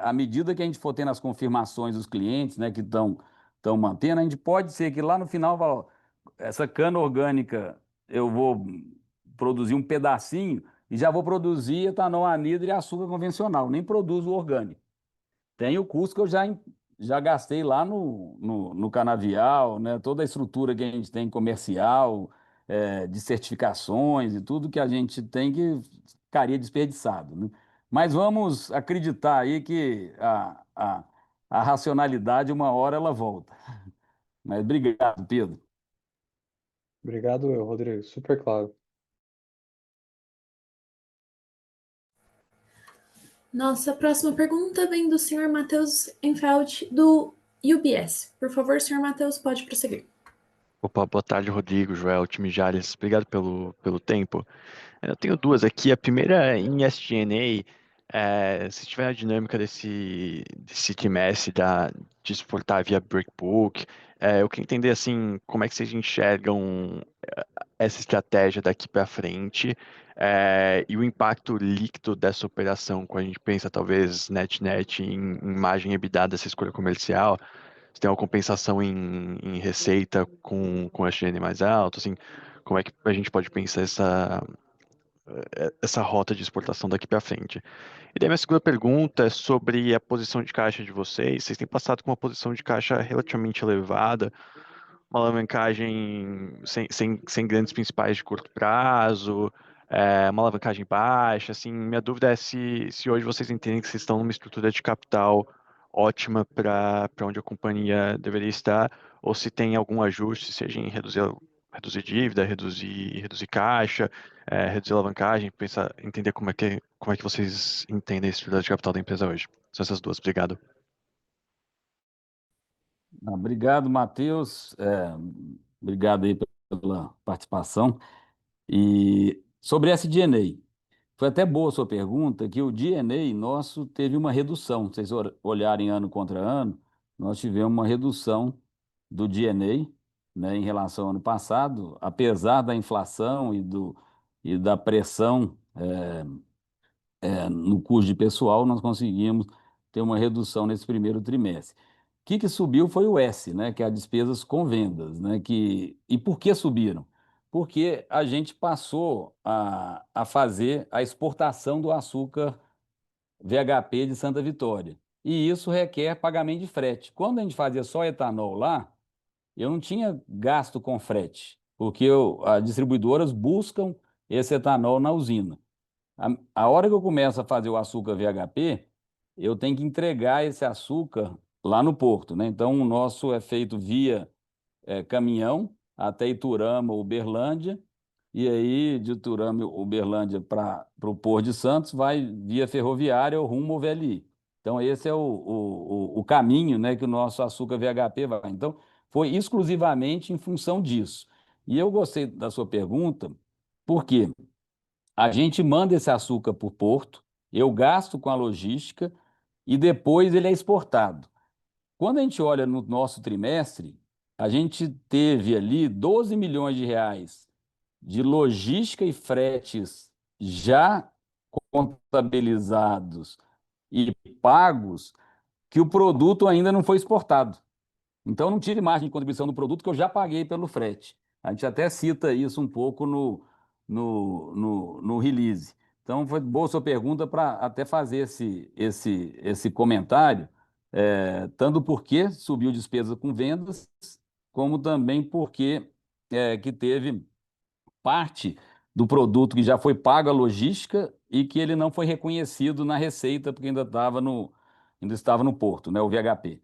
à medida que a gente for tendo as confirmações dos clientes, né, que estão mantendo, a gente pode ser que lá no final, ó, essa cana orgânica, eu vou produzir um pedacinho e já vou produzir etanol anidro e açúcar convencional, nem produzo o orgânico. Tem o custo que eu já gastei lá no canavial, né, toda a estrutura que a gente tem comercial, de certificações e tudo que a gente tem que ficaria desperdiçado, né? Mas vamos acreditar aí que a racionalidade, uma hora ela volta. Mas obrigado, Pedro. Obrigado, Rodrigo. Super claro. Nossa próxima pergunta vem do senhor Matheus Enfeld, do UBS. Por favor, senhor Matheus, pode prosseguir. Opa, boa tarde, Rodrigo, Joel, time Jales. Obrigado pelo tempo. Eu tenho duas aqui. A primeira em SG&A, se tiver a dinâmica desse trimestre de exportar via Breakbook, eu queria entender assim como é que vocês enxergam essa estratégia daqui para frente, e o impacto líquido dessa operação quando a gente pensa talvez net em margem EBITDA dessa escolha comercial. Se tem uma compensação em receita com a SG&A mais alto, assim, como é que a gente pode pensar essa rota de exportação daqui para frente? E daí minha segunda pergunta é sobre a posição de caixa de vocês. Vocês têm passado com uma posição de caixa relativamente elevada, uma alavancagem sem grandes principais de curto prazo, uma alavancagem baixa. Assim, minha dúvida é se hoje vocês entendem que vocês estão numa estrutura de capital ótima para onde a companhia deveria estar, ou se tem algum ajuste, seja em reduzir dívida, reduzir caixa, reduzir alavancagem, entender como é que vocês entendem a estrutura de capital da empresa hoje. São essas duas. Obrigado. Obrigado, Matheus. Obrigado aí pela participação. E sobre SG&A, foi até boa a sua pergunta, que o G&A nosso teve uma redução. Se vocês olharem ano contra ano, nós tivemos uma redução do G&A, né, em relação ao ano passado, apesar da inflação e da pressão no custo de pessoal, nós conseguimos ter uma redução nesse primeiro trimestre. O que subiu foi o S, né, que é as despesas com vendas, né, e por que subiram? Porque a gente passou a fazer a exportação do açúcar VHP de Santa Vitória. E isso requer pagamento de frete. Quando a gente fazia só etanol lá, eu não tinha gasto com frete, porque as distribuidoras buscam esse etanol na usina. A hora que eu começo a fazer o açúcar VHP, eu tenho que entregar esse açúcar lá no porto, né? Então, o nosso é feito via caminhão até Iturama, Uberlândia, e aí de Iturama, Uberlândia para o Porto de Santos, vai via ferroviária ou rumo ao VLI. Então, esse é o caminho, né, que o nosso açúcar VHP vai. Então, foi exclusivamente em função disso. E eu gostei da sua pergunta, porque a gente manda esse açúcar para o porto, eu gasto com a logística e depois ele é exportado. Quando a gente olha no nosso trimestre, a gente teve ali 12 milhões de reais de logística e fretes já contabilizados e pagos, que o produto ainda não foi exportado. Então, não tive margem de contribuição do produto que eu já paguei pelo frete. A gente até cita isso um pouco no release. Então, foi boa sua pergunta para até fazer esse comentário, tanto porque subiu despesa com vendas, como também porque que teve parte do produto que já foi pago a logística e que ele não foi reconhecido na receita, porque ainda estava no porto, né, o VHP.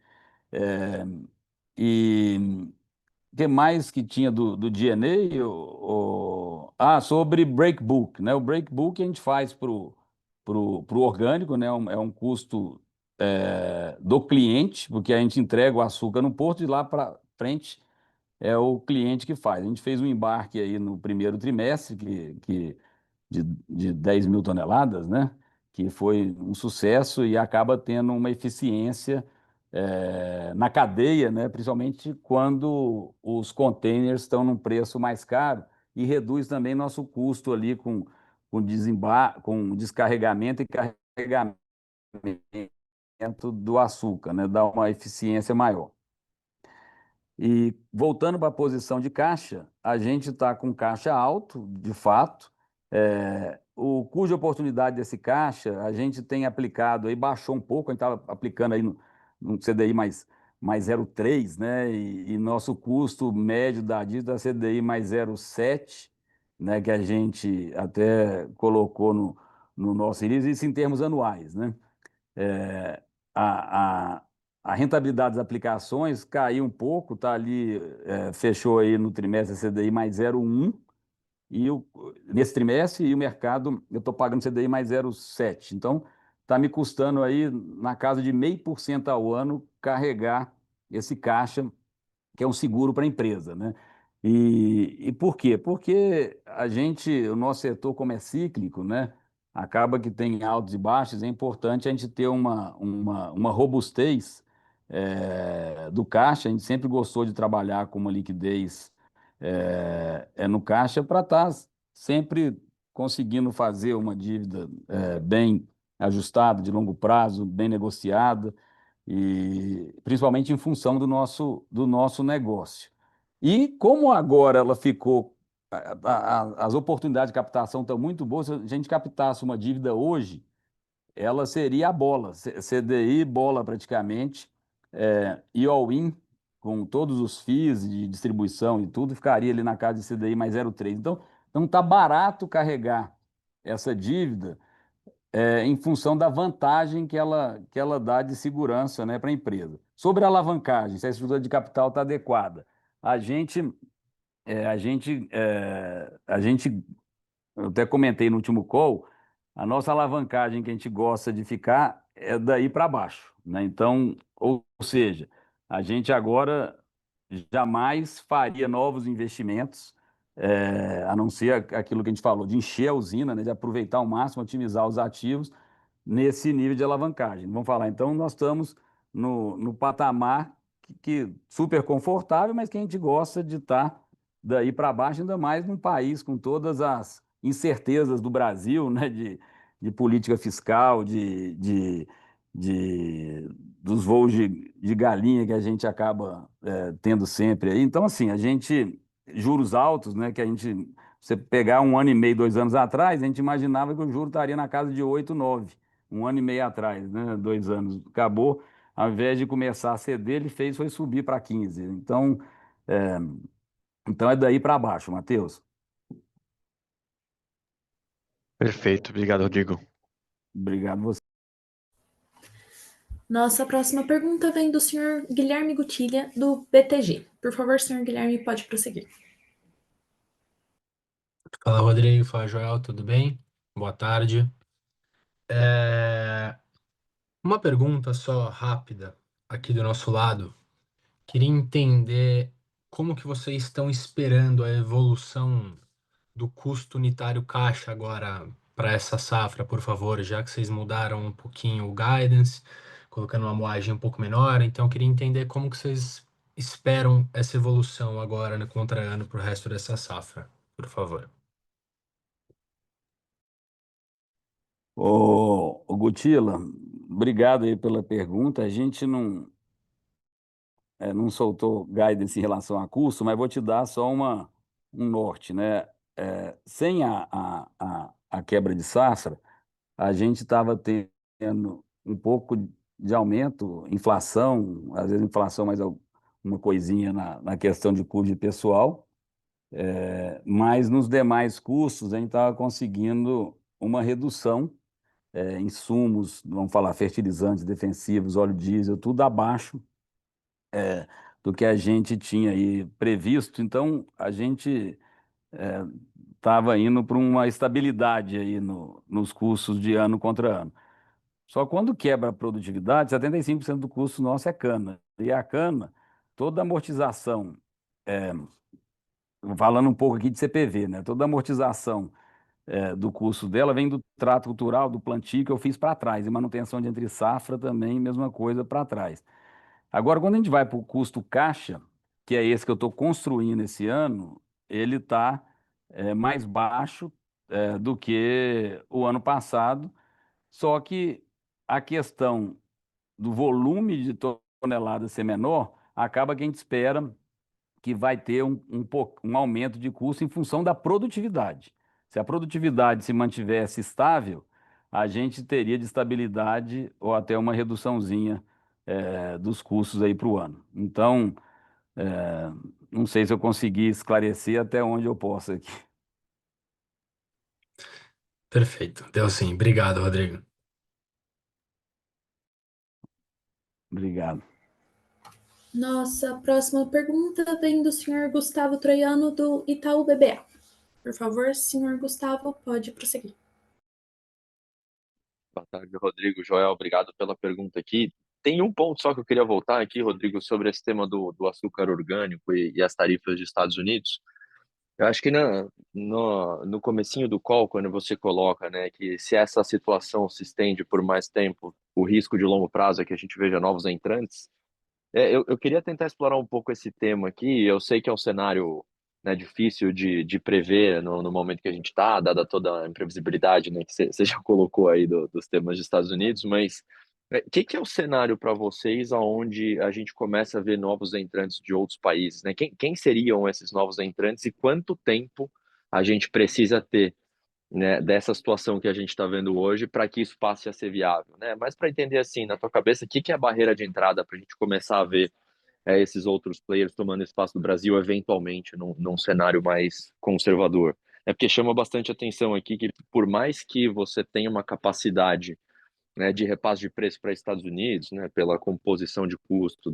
É, e o que mais que tinha do DNA? Sobre break book, né? O break book a gente faz pro orgânico, né? É um custo do cliente, porque a gente entrega o açúcar no porto e lá para frente é o cliente que faz. A gente fez um embarque aí no primeiro trimestre de 10 mil toneladas, né? Que foi um sucesso e acaba tendo uma eficiência na cadeia, né? Principalmente quando os containers estão num preço mais caro e reduz também nosso custo ali com descarregamento e carregamento do açúcar, né? Dá uma eficiência maior. E voltando para a posição de caixa, a gente está com caixa alto, de fato. O custo de oportunidade desse caixa, a gente tem aplicado aí, baixou um pouco, a gente estava aplicando aí no CDI mais 0,3, né? E nosso custo médio da dívida é CDI mais 0,7, né? Que a gente até colocou no nosso release, isso em termos anuais, né? É, a, a, a rentabilidade das aplicações caiu um pouco, tá ali, fechou aí no trimestre CDI mais 0,1, nesse trimestre, e o mercado, eu estou pagando CDI mais 0,7. Então, está me custando aí na casa de 0,5% ao ano carregar esse caixa, que é um seguro para a empresa, né? E por quê? Porque o nosso setor, como é cíclico, né? Acaba que tem altos e baixos, é importante a gente ter uma robustez do caixa. A gente sempre gostou de trabalhar com uma liquidez no caixa para estar sempre conseguindo fazer uma dívida bem ajustada, de longo prazo, bem negociada, e principalmente em função do nosso negócio. E como agora ela ficou, as oportunidades de captação estão muito boas, se a gente captasse uma dívida hoje, ela seria a bola, CDI bola praticamente, e all-in, com todos os FIIs de distribuição e tudo, ficaria ali na casa de CDI mais 0,3. Então, não está barato carregar essa dívida em função da vantagem que ela dá de segurança, né, para a empresa. Sobre a alavancagem, se a estrutura de capital está adequada, a gente, eu até comentei no último call, a nossa alavancagem que a gente gosta de ficar é daí para baixo, né? Então, ou seja, A gente agora jamais faria novos investimentos, a não ser aquilo que a gente falou, de encher a usina, né, de aproveitar ao máximo, otimizar os ativos nesse nível de alavancagem. Vamos falar, então, nós estamos no patamar que super confortável, mas que a gente gosta de estar daí para baixo, ainda mais num país com todas as incertezas do Brasil, né, de política fiscal, de, dos voos de galinha que a gente acaba tendo sempre aí. Então, assim, a gente, juros altos, né, que a gente, você pegar 1 ano e meio, 2 anos atrás, a gente imaginava que o juro estaria na casa de 8, 9, 1 ano e meio atrás, né, 2 anos. Acabou, ao invés de começar a ceder, ele fez foi subir para 15. É, então é daí para baixo, Matheus. Perfeito, obrigado, Rodrigo. Obrigado você. Nossa próxima pergunta vem do senhor Guilherme Gutilha, do BTG. Por favor, senhor Guilherme, pode prosseguir. Fala, Rodrigo. Fala, Joel. Tudo bem? Boa tarde. Uma pergunta só rápida aqui do nosso lado. Queria entender como que vocês estão esperando a evolução do custo unitário caixa agora para essa safra, por favor, já que vocês mudaram um pouquinho o guidance, colocando uma moagem um pouco menor. Então, eu queria entender como que vocês esperam essa evolução agora no contra ano para o resto dessa safra, por favor. Ô Gutila, obrigado aí pela pergunta. A gente não soltou guidance em relação a custo, mas vou te dar só um norte, né? Sem a quebra de safra, a gente estava tendo um pouco de aumento, inflação, às vezes inflação mais uma coisinha na questão de custo de pessoal, mas nos demais custos a gente estava conseguindo uma redução, insumos, vamos falar, fertilizantes, defensivos, óleo diesel, tudo abaixo do que a gente tinha aí previsto. Então, a gente estava indo para uma estabilidade aí nos custos de ano contra ano. Só quando quebra a produtividade, 75% do custo nosso é cana. E a cana, toda a amortização, falando um pouco aqui de CPV, né? Toda a amortização do custo dela vem do trato cultural, do plantio que eu fiz para trás, e manutenção de entre safra também, mesma coisa para trás. Agora, quando a gente vai para o custo caixa, que é esse que eu estou construindo esse ano, ele está mais baixo do que o ano passado, só que a questão do volume de toneladas ser menor, acaba que a gente espera que vai ter um aumento de custo em função da produtividade. Se a produtividade se mantivesse estável, a gente teria de estabilidade ou até uma reduçãozinha dos custos aí para o ano. Então, não sei se eu consegui esclarecer até onde eu posso aqui. Perfeito. Deu sim. Obrigado, Rodrigo. Obrigado. Nossa próxima pergunta vem do senhor Gustavo Troiano, do Itaú BBA. Por favor, senhor Gustavo, pode prosseguir. Boa tarde, Rodrigo. Joel, obrigado pela pergunta aqui. Tem um ponto só que eu queria voltar aqui, Rodrigo, sobre esse tema do açúcar orgânico e as tarifas dos Estados Unidos. Eu acho que no comecinho do call, quando você coloca, né, que se essa situação se estende por mais tempo, o risco de longo prazo é que a gente veja novos entrantes. Eu queria tentar explorar um pouco esse tema aqui. Eu sei que é um cenário, né, difícil de prever no momento que a gente está, dada toda a imprevisibilidade, né, que você já colocou aí dos temas dos Estados Unidos, mas o que é o cenário para vocês aonde a gente começa a ver novos entrantes de outros países, né? Quem seriam esses novos entrantes e quanto tempo a gente precisa ter, né, dessa situação que a gente está vendo hoje para que isso passe a ser viável, né? Mas para entender assim, na tua cabeça, o que é a barreira de entrada para a gente começar a ver esses outros players tomando espaço do Brasil, eventualmente, num cenário mais conservador? É porque chama bastante atenção aqui que, por mais que você tenha uma capacidade, né, de repasse de preço para Estados Unidos, né, pela composição de custo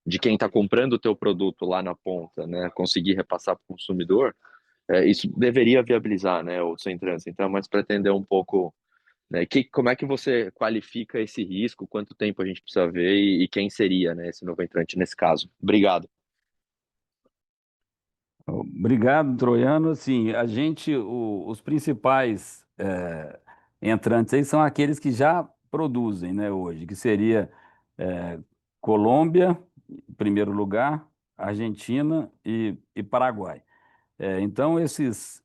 de quem está comprando o teu produto lá na ponta, né, conseguir repassar para o consumidor, isso deveria viabilizar, né, outros entrantes. Então, mas para entender um pouco né? Como é que você qualifica esse risco? Quanto tempo a gente precisa ver e quem seria, né, esse novo entrante nesse caso? Obrigado. Obrigado, Troiano. Assim, os principais entrantes aí são aqueles que já produzem, né, hoje, que seria eh, Colômbia, em primeiro lugar, Argentina e Paraguai. Então, esses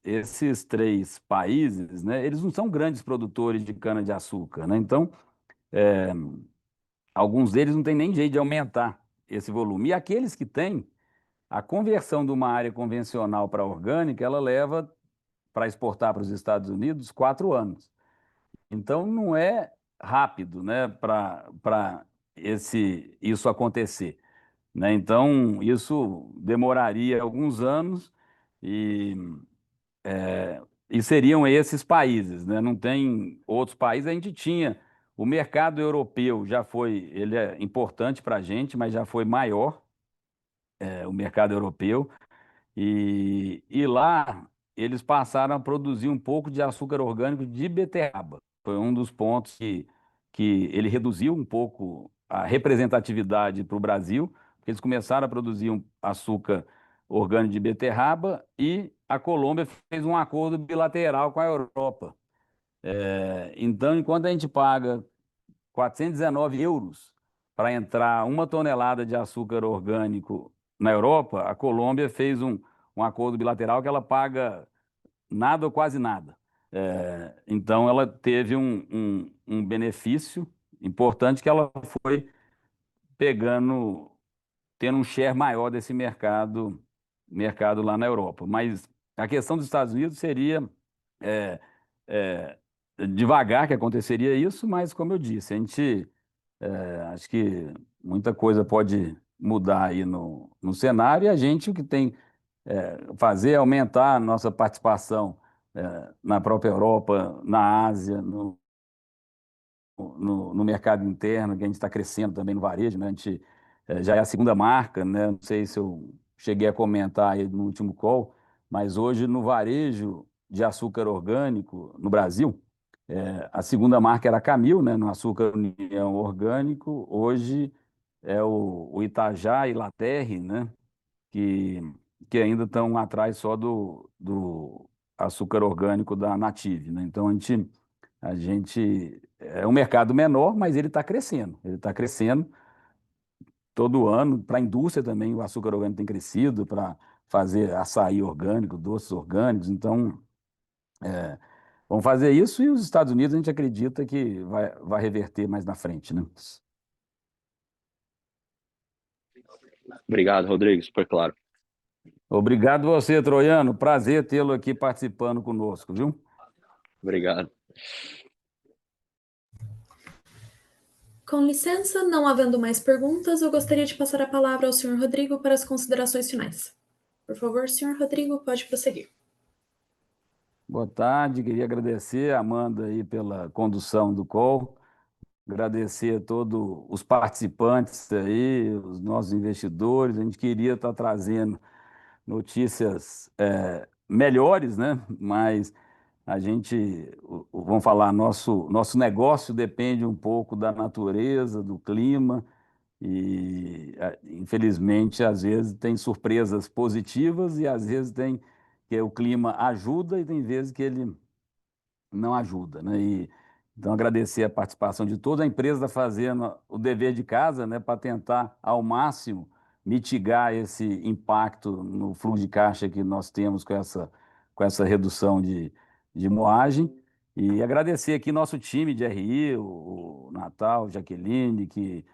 três países, né, eles não são grandes produtores de cana-de-açúcar, né? Então, alguns deles não têm nem jeito de aumentar esse volume. E aqueles que têm, a conversão de uma área convencional para orgânica, ela leva para exportar para os Estados Unidos 4 anos. Então, não é rápido, né, para isso acontecer, né? Então, isso demoraria alguns anos e, e seriam esses países, né? Não tem outros países. A gente tinha o mercado europeu, ele é importante para a gente, mas já foi maior, o mercado europeu. E lá eles passaram a produzir um pouco de açúcar orgânico de beterraba. Foi um dos pontos que ele reduziu um pouco a representatividade para o Brasil, porque eles começaram a produzir um açúcar orgânico de beterraba e a Colômbia fez um acordo bilateral com a Europa. Então, enquanto a gente paga 419 euros para entrar 1 tonelada de açúcar orgânico na Europa, a Colômbia fez um acordo bilateral que ela paga nada ou quase nada. Então, ela teve um benefício importante que ela foi pegando, tendo um share maior desse mercado lá na Europa. Mas a questão dos Estados Unidos seria é, é, devagar que aconteceria isso, mas como eu disse, a gente acho que muita coisa pode mudar aí no cenário e a gente o que tem fazer é aumentar a nossa participação na própria Europa, na Ásia, no mercado interno, que a gente está crescendo também no varejo, né? A gente já é a segunda marca, né? Não sei se eu cheguei a comentar aí no último call, mas hoje no varejo de açúcar orgânico no Brasil, a segunda marca era a Camil, né? No açúcar União orgânico, hoje é o Itajá e Laterre, né? Que, que ainda estão atrás só do açúcar orgânico da Native, né? Então a gente é um mercado menor, mas ele está crescendo. Ele está crescendo todo ano. Para a indústria também, o açúcar orgânico tem crescido para fazer açaí orgânico, doces orgânicos. Então, vamos fazer isso e os Estados Unidos a gente acredita que vai reverter mais na frente, né? Obrigado, Rodrigo, super claro. Obrigado você, Troiano. Prazer tê-lo aqui participando conosco, viu? Obrigado. Com licença, não havendo mais perguntas, eu gostaria de passar a palavra ao Sr. Rodrigo para as considerações finais. Por favor, Sr. Rodrigo, pode prosseguir. Boa tarde, queria agradecer a Amanda aí pela condução do call, agradecer a todos os participantes aí, os nossos investidores. A gente queria estar trazendo notícias melhores, né? Mas vamos falar, nosso negócio depende um pouco da natureza, do clima, e infelizmente às vezes tem surpresas positivas e às vezes tem que o clima ajuda e tem vezes que ele não ajuda, né? Então, agradecer a participação de toda a empresa, está fazendo o dever de casa, né, para tentar, ao máximo, mitigar esse impacto no fluxo de caixa que nós temos com essa redução de moagem. E agradecer aqui nosso time de RI, o Natal, Jaqueline, que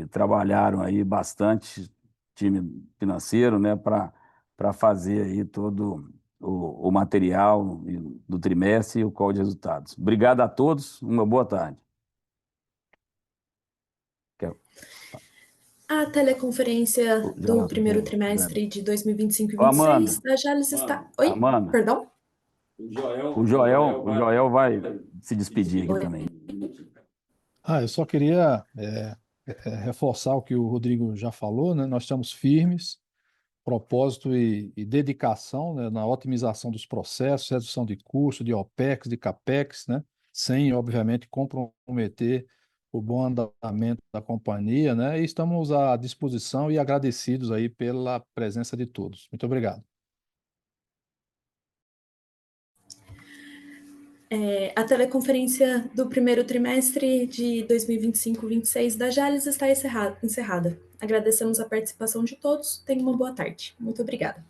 trabalharam aí bastante, time financeiro, né, para fazer aí todo o material do trimestre e o call de resultados. Obrigado a todos, uma boa tarde. A teleconferência do primeiro Amanda. trimestre de 2025 e Ô, Amanda, 26 da Jalles está... Oi, Amanda, perdão? o Joel vai se despedir aqui Oi. também. Eu só queria reforçar o que o Rodrigo já falou, né? Nós estamos firmes, propósito e dedicação, né, na otimização dos processos, redução de custo, de OPEX, de CAPEX, né? sem, obviamente, comprometer o bom andamento da companhia, né? E estamos à disposição e agradecidos aí pela presença de todos. Muito obrigado. A teleconferência do primeiro trimestre de 2025-26 da Jalles está encerrada. Agradecemos a participação de todos. Tenha uma boa tarde. Muito obrigada.